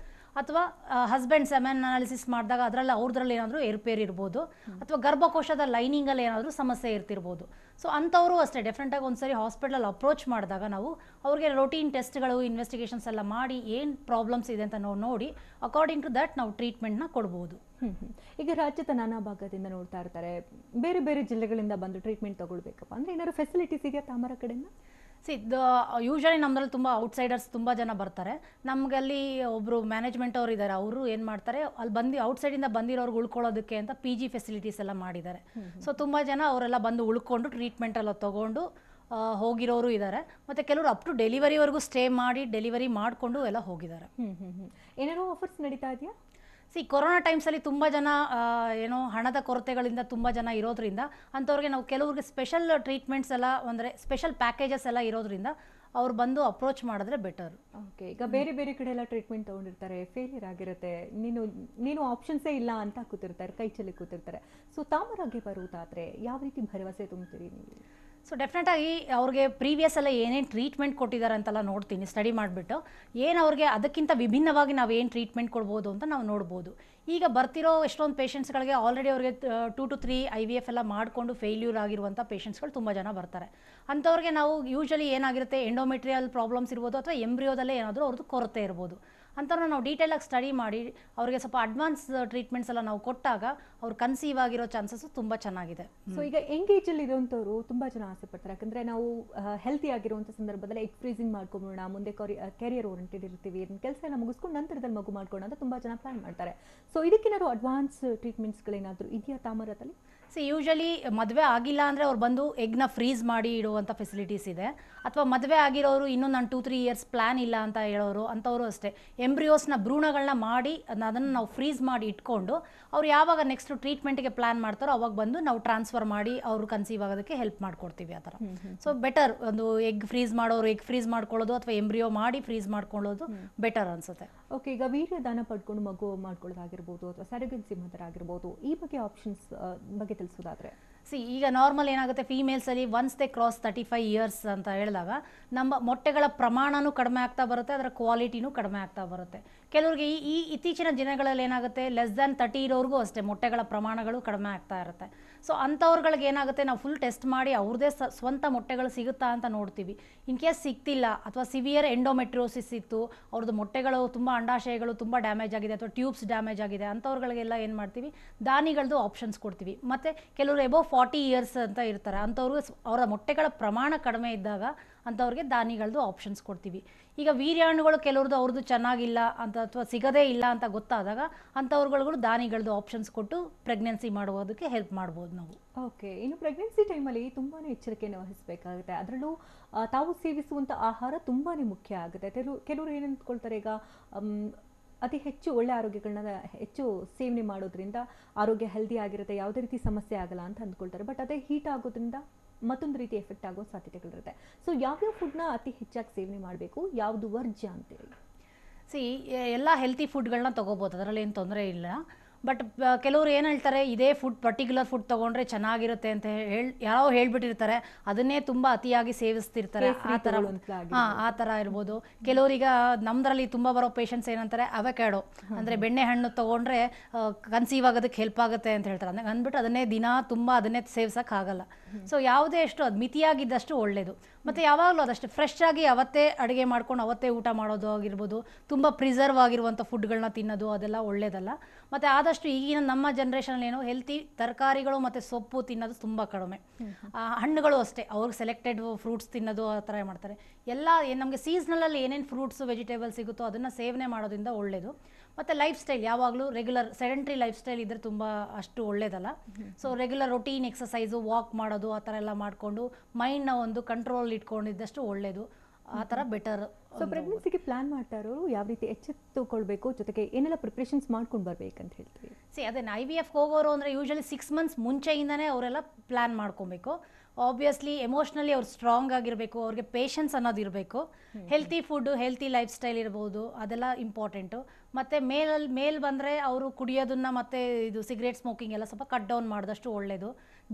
ಅಥವಾ ಹಸ್ಬೆಂಡ್ ಸೆಮೆನ್ ಅನಾಲಿಸಿಸ್ ಮಾಡಿದಾಗ ಅವ್ರದ್ರಲ್ಲಿ ಏನಾದರೂ ಏರ್ಪೇರ್ ಇರ್ಬೋದು, ಅಥವಾ ಗರ್ಭಕೋಶದ ಲೈನಿಂಗಲ್ಲಿ ಏನಾದರೂ ಸಮಸ್ಯೆ ಇರ್ತಿರ್ಬೋದು. ಸೊ ಅಂಥವರು ಅಷ್ಟೇ ಡೆಫಿನೆಟಾಗಿ ಒಂದ್ಸರಿ ಹಾಸ್ಪಿಟಲ್ ಅಪ್ರೋಚ್ ಮಾಡಿದಾಗ ನಾವು ಅವ್ರಿಗೆ ರೊಟೀನ್ ಟೆಸ್ಟ್ಗಳು ಇನ್ವೆಸ್ಟಿಗೇಷನ್ಸ್ ಎಲ್ಲ ಮಾಡಿ ಏನು ಪ್ರಾಬ್ಲಮ್ಸ್ ಇದೆ ಅಂತ ನಾವು ನೋಡಿ ಅಕಾರ್ಡಿಂಗ್ ಟು ದಟ್ ನಾವು ಟ್ರೀಟ್ಮೆಂಟ್ನ ಕೊಡ್ಬೋದು. ಈಗ ರಾಜ್ಯದ ನಾನಾ ಭಾಗದಿಂದ ನೋಡ್ತಾ ಇರ್ತಾರೆ, ಬೇರೆ ಬೇರೆ ಜಿಲ್ಲೆಗಳಿಂದ ಬಂದು ಟ್ರೀಟ್ಮೆಂಟ್ ತಗೊಳ್ಬೇಕಪ್ಪ ಅಂದರೆ ಏನಾದ್ರು ಫೆಸಿಲಿಟೀಸ್ ಇದೆಯಾ ತಾಮರ ಕಡೆಯಿಂದ? ಯೂಶಲಿ ನಮ್ಮದ್ರಲ್ಲಿ ತುಂಬ ಔಟ್ಸೈಡರ್ಸ್ ತುಂಬ ಜನ ಬರ್ತಾರೆ. ನಮಗಲ್ಲಿ ಒಬ್ಬರು ಮ್ಯಾನೇಜ್ಮೆಂಟ್ ಅವ್ರು ಇದ್ದಾರೆ, ಅವರು ಏನು ಮಾಡ್ತಾರೆ, ಅಲ್ಲಿ ಬಂದು ಔಟ್ಸೈಡಿಂದ ಬಂದಿರೋರ್ಗೆ ಉಳ್ಕೊಳ್ಳೋದಕ್ಕೆ ಅಂತ PG ಫೆಸಿಲಿಟೀಸ್ ಎಲ್ಲ ಮಾಡಿದ್ದಾರೆ. ಸೊ ತುಂಬ ಜನ ಅವರೆಲ್ಲ ಬಂದು ಉಳ್ಕೊಂಡು ಟ್ರೀಟ್ಮೆಂಟ್ ಎಲ್ಲ ತೊಗೊಂಡು ಹೋಗಿರೋರು ಇದ್ದಾರೆ. ಮತ್ತು ಕೆಲವರು ಅಪ್ ಟು ಡೆಲಿವರಿವರೆಗೂ ಸ್ಟೇ ಮಾಡಿ ಡೆಲಿವರಿ ಮಾಡಿಕೊಂಡು ಎಲ್ಲ ಹೋಗಿದ್ದಾರೆ. ಏನಾದ್ರು ಆಫರ್ಸ್ ನಡೀತಾ ಇದೆಯಾ? ಕೊರೋನಾ ಟೈಮ್ಸಲ್ಲಿ ತುಂಬ ಜನ ಏನೋ ಹಣದ ಕೊರತೆಗಳಿಂದ ತುಂಬ ಜನ ಇರೋದ್ರಿಂದ ಅಂಥವ್ರಿಗೆ ನಾವು ಕೆಲವ್ರಿಗೆ ಸ್ಪೆಷಲ್ ಟ್ರೀಟ್ಮೆಂಟ್ಸ್ ಎಲ್ಲ ಅಂದರೆ ಸ್ಪೆಷಲ್ ಪ್ಯಾಕೇಜಸ್ ಎಲ್ಲ ಇರೋದ್ರಿಂದ ಅವ್ರು ಬಂದು ಅಪ್ರೋಚ್ ಮಾಡಿದ್ರೆ ಬೆಟರ್. ಓಕೆ, ಈಗ ಬೇರೆ ಬೇರೆ ಕಡೆ ಎಲ್ಲ ಟ್ರೀಟ್ಮೆಂಟ್ ತೊಗೊಂಡಿರ್ತಾರೆ, ಫೇಲಿಯರ್ ಆಗಿರುತ್ತೆ, ನೀನು ಆಪ್ಷನ್ಸೇ ಇಲ್ಲ ಅಂತ ಕೂತಿರ್ತಾರೆ, ಕೈ ಚೆಲ್ಲಿ ಕೂತಿರ್ತಾರೆ. ಸೊ ತಾಮರಾಗೆ ಬರುವುದಾದರೆ ಯಾವ ರೀತಿ ಭರವಸೆ ತುಂಬ್ತೀರಿ ನೀವು? ಸೊ ಡೆಫಿನೆಟಾಗಿ ಅವ್ರಿಗೆ ಪ್ರೀವಿಯಸ್ ಎಲ್ಲ ಏನೇನು ಟ್ರೀಟ್ಮೆಂಟ್ ಕೊಟ್ಟಿದ್ದಾರೆ ಅಂತೆಲ್ಲ ನೋಡ್ತೀನಿ, ಸ್ಟಡಿ ಮಾಡಿಬಿಟ್ಟು ಏನು ಅವ್ರಿಗೆ ಅದಕ್ಕಿಂತ ವಿಭಿನ್ನವಾಗಿ ನಾವು ಏನು ಟ್ರೀಟ್ಮೆಂಟ್ ಕೊಡ್ಬೋದು ಅಂತ ನಾವು ನೋಡ್ಬೋದು. ಈಗ ಬರ್ತಿರೋ ಎಷ್ಟೊಂದು ಪೇಷಂಟ್ಸ್ಗಳಿಗೆ ಆಲ್ರೆಡಿ ಅವ್ರಿಗೆ 2 to 3 IVF ಎಲ್ಲ ಮಾಡಿಕೊಂಡು ಫೇಲ್ಯೂರ್ ಆಗಿರುವಂಥ ಪೇಷಂಟ್ಸ್ಗಳು ತುಂಬ ಜನ ಬರ್ತಾರೆ. ಅಂಥವ್ರಿಗೆ ನಾವು ಯೂಶಲಿ ಏನಾಗಿರುತ್ತೆ, ಎಂಡೋಮೆಟ್ರಿಯಲ್ ಪ್ರಾಬ್ಲಮ್ಸ್ ಇರ್ಬೋದು ಅಥವಾ ಎಂಬ್ರಿಯೋದಲ್ಲೇ ಏನಾದರೂ ಅವ್ರದ್ದು ಕೊರತೆ ಇರ್ಬೋದು. ಅಂಥವ್ರನ್ನ ನಾವು ಡೀಟೇಲಾಗಿ ಸ್ಟಡಿ ಮಾಡಿ ಅವ್ರಿಗೆ ಸ್ವಲ್ಪ ಅಡ್ವಾನ್ಸ್ ಟ್ರೀಟ್ಮೆಂಟ್ಸ್ ಎಲ್ಲ ನಾವು ಕೊಟ್ಟಾಗ ಅವ್ರು ಕನ್ಸೀವ್ ಆಗಿರೋ ಚಾನ್ಸಸ್ ತುಂಬ ಚೆನ್ನಾಗಿದೆ. ಸೊ ಈಗ ಎಂಗೇಜಲ್ಲಿ ಇರುವಂಥವ್ರು ತುಂಬ ಜನ ಆಸೆ ಪಡ್ತಾರೆ, ಯಾಕಂದರೆ ನಾವು ಹೆಲ್ತಿ ಆಗಿರುವಂಥ ಸಂದರ್ಭದಲ್ಲಿ ಎಗ್ ಫ್ರೀಸಿಂಗ್ ಮಾಡ್ಕೊಂಬೋಣ, ಮುಂದೆ ಕೆರಿಯರ್ ಓರಿಯೆಂಟೆಡ್ ಇರ್ತೀವಿ, ಇದನ್ನ ಕೆಲಸ ಎಲ್ಲ ಮುಗಿಸ್ಕೊಂಡು ನಂತರದಲ್ಲಿ ಮಗು ಮಾಡ್ಕೊಂಡು ಅಂತ ತುಂಬ ಜನ ಪ್ಲಾನ್ ಮಾಡ್ತಾರೆ. ಸೊ ಇದಕ್ಕೇನಾದ್ರು ಅಡ್ವಾನ್ಸ್ ಟ್ರೀಟ್ಮೆಂಟ್ಸ್ಗಳೇನಾದರೂ ಇದೆಯಾ ತಾಮರದಲ್ಲಿ? ಯೂಶಲಿ ಮದುವೆ ಆಗಿಲ್ಲ ಅಂದರೆ ಅವ್ರು ಬಂದು ಎಗ್ನ ಫ್ರೀಸ್ ಮಾಡಿ ಇಡುವಂಥ ಫೆಸಿಲಿಟೀಸ್ ಇದೆ. ಅಥವಾ ಮದುವೆ ಆಗಿರೋರು ಇನ್ನೂ ನಾನು 2-3 years ಪ್ಲ್ಯಾನ್ ಇಲ್ಲ ಅಂತ ಹೇಳೋರು ಅಂಥವರು ಅಷ್ಟೇ ಎಂಬ್ರಿಯೋಸ್ನ ಭ್ರೂಣಗಳನ್ನ ಮಾಡಿ ಅದನ್ನು ನಾವು ಫ್ರೀಸ್ ಮಾಡಿ ಇಟ್ಕೊಂಡು ಅವ್ರು ಯಾವಾಗ ನೆಕ್ಸ್ಟ್ ಟ್ರೀಟ್ಮೆಂಟ್ಗೆ ಪ್ಲ್ಯಾನ್ ಮಾಡ್ತಾರೋ ಅವಾಗ ಬಂದು ನಾವು ಟ್ರಾನ್ಸ್ಫರ್ ಮಾಡಿ ಅವರು ಕನ್ಸೀವ್ ಆಗೋದಕ್ಕೆ ಹೆಲ್ಪ್ ಮಾಡ್ಕೊಡ್ತೀವಿ ಆ ಥರ. ಸೊ ಬೆಟರ್ ಒಂದು ಎಗ್ ಫ್ರೀಸ್ ಮಾಡೋರು ಎಗ್ ಫ್ರೀಸ್ ಮಾಡ್ಕೊಳ್ಳೋದು ಅಥವಾ ಎಂಬ್ರಿಯೋ ಮಾಡಿ ಫ್ರೀಸ್ ಮಾಡ್ಕೊಳ್ಳೋದು ಬೆಟರ್ ಅನಿಸುತ್ತೆ. ಓಕೆ, ಈಗ ವೀರ್ಯ ದಾನ ಪಡ್ಕೊಂಡು ಮಗು ಮಾಡ್ಕೊಳ್ಳೋದಾಗಿರ್ಬೋದು ಅಥವಾ ಸರಗನ್ಸಿ ಮದರ್ ಆಗಿರ್ಬೋದು, ಈ ಬಗ್ಗೆ ಆಪ್ಷನ್ಸ್ ಬಗ್ಗೆ ತಿಳಿಸೋದಾದ್ರೆ? ಈಗ ನಾರ್ಮಲ್ ಏನಾಗುತ್ತೆ, ಫೀಮೇಲ್ಸಲ್ಲಿ ಒನ್ಸ್ ದೇ ಕ್ರಾಸ್ 35 years ಅಂತ ಹೇಳಿದಾಗ ನಮ್ಮ ಮೊಟ್ಟೆಗಳ ಪ್ರಮಾಣನೂ ಕಡಿಮೆ ಆಗ್ತಾ ಬರುತ್ತೆ, ಅದರ ಕ್ವಾಲಿಟಿನೂ ಕಡಿಮೆ ಆಗ್ತಾ ಬರುತ್ತೆ. ಕೆಲವ್ರಿಗೆ ಈ ಇತ್ತೀಚಿನ ದಿನಗಳಲ್ಲಿ ಏನಾಗುತ್ತೆ, ಲೆಸ್ ದ್ಯಾನ್ 30 ಇರೋರ್ಗೂ ಅಷ್ಟೇ ಮೊಟ್ಟೆಗಳ ಪ್ರಮಾಣಗಳು ಕಡಿಮೆ ಆಗ್ತಾ ಇರುತ್ತೆ. ಸೊ ಅಂಥವ್ರುಗಳಿಗೆ ಏನಾಗುತ್ತೆ, ನಾವು ಫುಲ್ ಟೆಸ್ಟ್ ಮಾಡಿ ಅವ್ರದ್ದೇ ಸ್ವಂತ ಮೊಟ್ಟೆಗಳು ಸಿಗುತ್ತಾ ಅಂತ ನೋಡ್ತೀವಿ. ಇನ್ ಕೇಸ್ ಸಿಗ್ತಿಲ್ಲ ಅಥವಾ ಸಿವಿಯರ್ ಎಂಡೋಮೆಟ್ರಿಯೋಸಿಸ್ ಇತ್ತು, ಅವ್ರದ್ದು ಮೊಟ್ಟೆಗಳು ತುಂಬ ಅಂಡಾಶಯಗಳು ತುಂಬ ಡ್ಯಾಮೇಜ್ ಆಗಿದೆ ಅಥವಾ ಟ್ಯೂಬ್ಸ್ ಡ್ಯಾಮೇಜ್ ಆಗಿದೆ, ಅಂಥವ್ರುಗಳಿಗೆಲ್ಲ ಏನು ಮಾಡ್ತೀವಿ, ದಾನಿಗಳದ್ದು ಆಪ್ಷನ್ಸ್ ಕೊಡ್ತೀವಿ. ಮತ್ತು ಕೆಲವರು ಎಬೋ 40 years ಅಂತ ಇರ್ತಾರೆ, ಅಂಥವ್ರಿಗೆ ಅವರ ಮೊಟ್ಟೆಗಳ ಪ್ರಮಾಣ ಕಡಿಮೆ ಇದ್ದಾಗ ಅಂಥವ್ರಿಗೆ ದಾನಿಗಳದ್ದು ಆಪ್ಷನ್ಸ್ ಕೊಡ್ತೀವಿ. ಈಗ ವೀರ್ಯಾಣುಗಳು ಕೆಲವ್ರದ್ದು ಅವ್ರದ್ದು ಚೆನ್ನಾಗಿಲ್ಲ ಅಂತ ಅಥವಾ ಸಿಗದೇ ಇಲ್ಲ ಅಂತ ಗೊತ್ತಾದಾಗ ಅಂಥವ್ರುಗಳಿಗೂ ದಾನಿಗಳದ್ದು ಆಪ್ಷನ್ಸ್ ಕೊಟ್ಟು ಪ್ರೆಗ್ನೆನ್ಸಿ ಮಾಡುವುದಕ್ಕೆ ಹೆಲ್ಪ್ ಮಾಡ್ಬೋದು ನಾವು. ಓಕೆ, ಇನ್ನು ಪ್ರೆಗ್ನೆನ್ಸಿ ಟೈಮಲ್ಲಿ ತುಂಬಾ ಎಚ್ಚರಿಕೆಯನ್ನು ವಹಿಸಬೇಕಾಗುತ್ತೆ. ಅದರಲ್ಲೂ ತಾವು ಸೇವಿಸುವಂಥ ಆಹಾರ ತುಂಬಾ ಮುಖ್ಯ ಆಗುತ್ತೆ. ಕೆಲವರು ಏನು ಅಂದ್ಕೊಳ್ತಾರೆ, ಈಗ ಅತಿ ಹೆಚ್ಚು ಒಳ್ಳೆ ಆರೋಗ್ಯಗಳನ್ನ ಹೆಚ್ಚು ಸೇವನೆ ಮಾಡೋದ್ರಿಂದ ಆರೋಗ್ಯ ಹೆಲ್ದಿ ಆಗಿರುತ್ತೆ, ಯಾವುದೇ ರೀತಿ ಸಮಸ್ಯೆ ಆಗಲ್ಲ ಅಂತ ಅಂದ್ಕೊಳ್ತಾರೆ. ಬಟ್ ಅದೇ ಹೀಟ್ ಆಗೋದ್ರಿಂದ ಮತ್ತೊಂದು ರೀತಿ ಎಫೆಕ್ಟ್ ಆಗೋ ಸಾಧ್ಯತೆಗಳಿರುತ್ತೆ. ಸೊ ಯಾವ್ಯಾವ ಫುಡ್ನ ಅತಿ ಹೆಚ್ಚಾಗಿ ಸೇವನೆ ಮಾಡಬೇಕು, ಯಾವುದು ವರ್ಜ್ಯ ಅಂತೀರಿ? ಎಲ್ಲ ಹೆಲ್ತಿ ಫುಡ್ಗಳನ್ನ ತೊಗೋಬೋದು, ಅದರಲ್ಲಿ ಏನು ತೊಂದರೆ ಇಲ್ಲ. ಬಟ್ ಕೆಲವರು ಏನು ಹೇಳ್ತಾರೆ, ಇದೇ ಫುಡ್ ಪರ್ಟಿಕ್ಯುಲರ್ ಫುಡ್ ತೊಗೊಂಡ್ರೆ ಚೆನ್ನಾಗಿರುತ್ತೆ ಅಂತ ಯಾರೋ ಹೇಳ್ಬಿಟ್ಟಿರ್ತಾರೆ, ಅದನ್ನೇ ತುಂಬ ಅತಿಯಾಗಿ ಸೇವಿಸ್ತಿರ್ತಾರೆ. ಆ ಥರ ಇರ್ಬೋದು. ಕೆಲವರೀಗ ನಮ್ದ್ರಲ್ಲಿ ತುಂಬ ಬರೋ ಪೇಷಂಟ್ಸ್ ಏನಂತಾರೆ, ಅವಕ್ಯಾಡೋ ಅಂದರೆ ಬೆಣ್ಣೆ ಹಣ್ಣು ತೊಗೊಂಡ್ರೆ ಕನ್ಸೀವ್ ಆಗೋದಕ್ಕೆ ಹೆಲ್ಪ್ ಆಗುತ್ತೆ ಅಂತ ಹೇಳ್ತಾರೆ. ಅಂದ್ಬಿಟ್ಟು ಅದನ್ನೇ ದಿನ ತುಂಬ ಅದನ್ನೇ ಸೇವಿಸೋಕ್ಕಾಗಲ್ಲ. ಸೊ ಯಾವುದೇ ಅಷ್ಟು ಅದು ಮಿತಿಯಾಗಿದ್ದಷ್ಟು ಒಳ್ಳೆಯದು. ಮತ್ತು ಯಾವಾಗಲೂ ಅದಷ್ಟು ಫ್ರೆಶ್ ಆಗಿ ಅವತ್ತೇ ಅಡುಗೆ ಮಾಡ್ಕೊಂಡು ಅವತ್ತೇ ಊಟ ಮಾಡೋದು ಆಗಿರ್ಬೋದು, ತುಂಬ ಪ್ರಿಸರ್ವ್ ಆಗಿರುವಂಥ ಫುಡ್ಗಳನ್ನ ತಿನ್ನೋದು ಅದೆಲ್ಲ ಒಳ್ಳೆಯದಲ್ಲ. ಮತ್ತು ಆದಷ್ಟು ಈಗಿನ ನಮ್ಮ ಜನ್ರೇಷನಲ್ಲಿ ಏನೋ ಹೆಲ್ತಿ ತರಕಾರಿಗಳು ಮತ್ತು ಸೊಪ್ಪು ತಿನ್ನೋದು ತುಂಬ ಕಡಿಮೆ. ಹಣ್ಣುಗಳು ಅಷ್ಟೇ, ಅವ್ರಿಗೆ ಸೆಲೆಕ್ಟೆಡ್ ಫ್ರೂಟ್ಸ್ ತಿನ್ನೋದು ಆ ಥರ ಮಾಡ್ತಾರೆ. ಎಲ್ಲ ನಮಗೆ ಸೀಸ್ನಲಲ್ಲಿ ಏನೇನು ಫ್ರೂಟ್ಸು ವೆಜಿಟೇಬಲ್ಸ್ ಸಿಗುತ್ತೋ ಅದನ್ನು ಸೇವನೆ ಮಾಡೋದ್ರಿಂದ ಒಳ್ಳೆಯದು. ಮತ್ತು ಲೈಫ್ ಸ್ಟೈಲ್ ಯಾವಾಗಲೂ ರೆಗ್ಯುಲರ್ ಸೆಡೆಂಟ್ರಿ ಲೈಫ್ ಸ್ಟೈಲ್ ಇದ್ದರೆ ತುಂಬ ಅಷ್ಟು ಒಳ್ಳೆಯದಲ್ಲ. So regular routine exercise, walk ಮಾಡೋದು ಆ ಥರ ಎಲ್ಲ ಮಾಡಿಕೊಂಡು ಮೈಂಡ್ನ ಒಂದು ಕಂಟ್ರೋಲ್ ಇಟ್ಕೊಂಡಿದ್ದಷ್ಟು ಒಳ್ಳೆಯದು. ಆ ಥರ ಬೆಟರ್. ಸೊ ಪ್ರೆಗ್ನೆನ್ಸಿಗೆ ಪ್ಲಾನ್ ಮಾಡ್ತಾ ಇರೋರು ಯಾವ ರೀತಿ ಎಚ್ಚೆತ್ತುಕೊಳ್ಬೇಕು, ಜೊತೆಗೆ ಏನೆಲ್ಲ ಪ್ರಿಪ್ರೇಷನ್ಸ್ ಮಾಡ್ಕೊಂಡು ಬರ್ಬೇಕಂತ ಹೇಳ್ತೀವಿ? ಅದೇ IVF ಹೋಗೋರು ಅಂದರೆ ಯೂಶಲಿ 6 months ಮುಂಚೆಯಿಂದನೇ ಅವರೆಲ್ಲ ಪ್ಲ್ಯಾನ್ ಮಾಡ್ಕೊಬೇಕು. ಆಬ್ವಿಯಸ್ಲಿ ಎಮೋಷ್ನಲಿ ಅವ್ರು ಸ್ಟ್ರಾಂಗ್ ಆಗಿರಬೇಕು, ಅವ್ರಿಗೆ ಪೇಷನ್ಸ್ ಅನ್ನೋದು ಇರಬೇಕು, healthy food, healthy life style ಇರ್ಬೋದು, ಅದೆಲ್ಲ ಇಂಪಾರ್ಟೆಂಟು. ಮತ್ತು ಮೇಲ್ ಬಂದರೆ ಅವರು ಕುಡಿಯೋದನ್ನು ಮತ್ತು ಇದು ಸಿಗರೇಟ್ ಸ್ಮೋಕಿಂಗ್ ಎಲ್ಲ ಸ್ವಲ್ಪ ಕಟ್ ಡೌನ್ ಮಾಡಿದಷ್ಟು ಒಳ್ಳೆಯದು.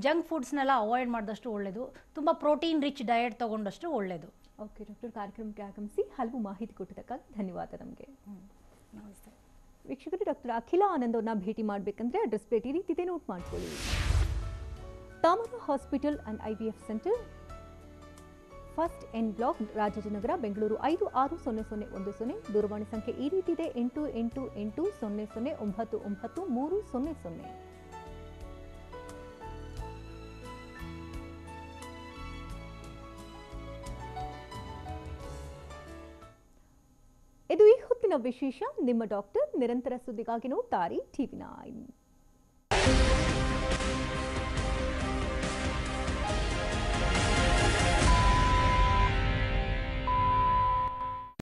ಜಂಕ್ ಫುಡ್ಸ್ನೆಲ್ಲ ಅವಾಯ್ಡ್ ಮಾಡಿದಷ್ಟು ಒಳ್ಳೆಯದು. ತುಂಬ ಪ್ರೋಟೀನ್ ರಿಚ್ ಡಯಟ್ ತೊಗೊಂಡಷ್ಟು ಒಳ್ಳೆಯದು. ಓಕೆ ಡಾಕ್ಟರ್, ಕಾರ್ಯಕ್ರಮಕ್ಕೆ ಆಗಮಿಸಿ ಹಲವು ಮಾಹಿತಿ ಕೊಟ್ಟಿದ್ದಕ್ಕಾಗಿ ಧನ್ಯವಾದ ನಮಗೆ. ನಮಸ್ತೆ ವೀಕ್ಷಕರೇ, ಡಾಕ್ಟರ್ ಅಖಿಲ ಆನಂದವ್ರನ್ನ ಭೇಟಿ ಮಾಡಬೇಕಂದ್ರೆ ಅಡ್ರೆಸ್ ಪ್ಲೇಟ್ ಈ ರೀತಿ ಇದೆ, ನೋಟ್ ಮಾಡ್ಕೊಳ್ಳಿ. Tamara hospital and IVF centre, first N block, Rajajinagar, Bengaluru 560010. ದೂರವಾಣಿ ಸಂಖ್ಯೆ ಈ ರೀತಿ ಇದೆ 8880099300. ಇದು ಈ ಹೊತ್ತಿನ ವಿಶೇಷ. ನಿಮ್ಮ ಡಾಕ್ಟರ್. ನಿರಂತರ ಸುದ್ದಿಗಾಗಿ ನೋಡ್ತಾರೆ TV9.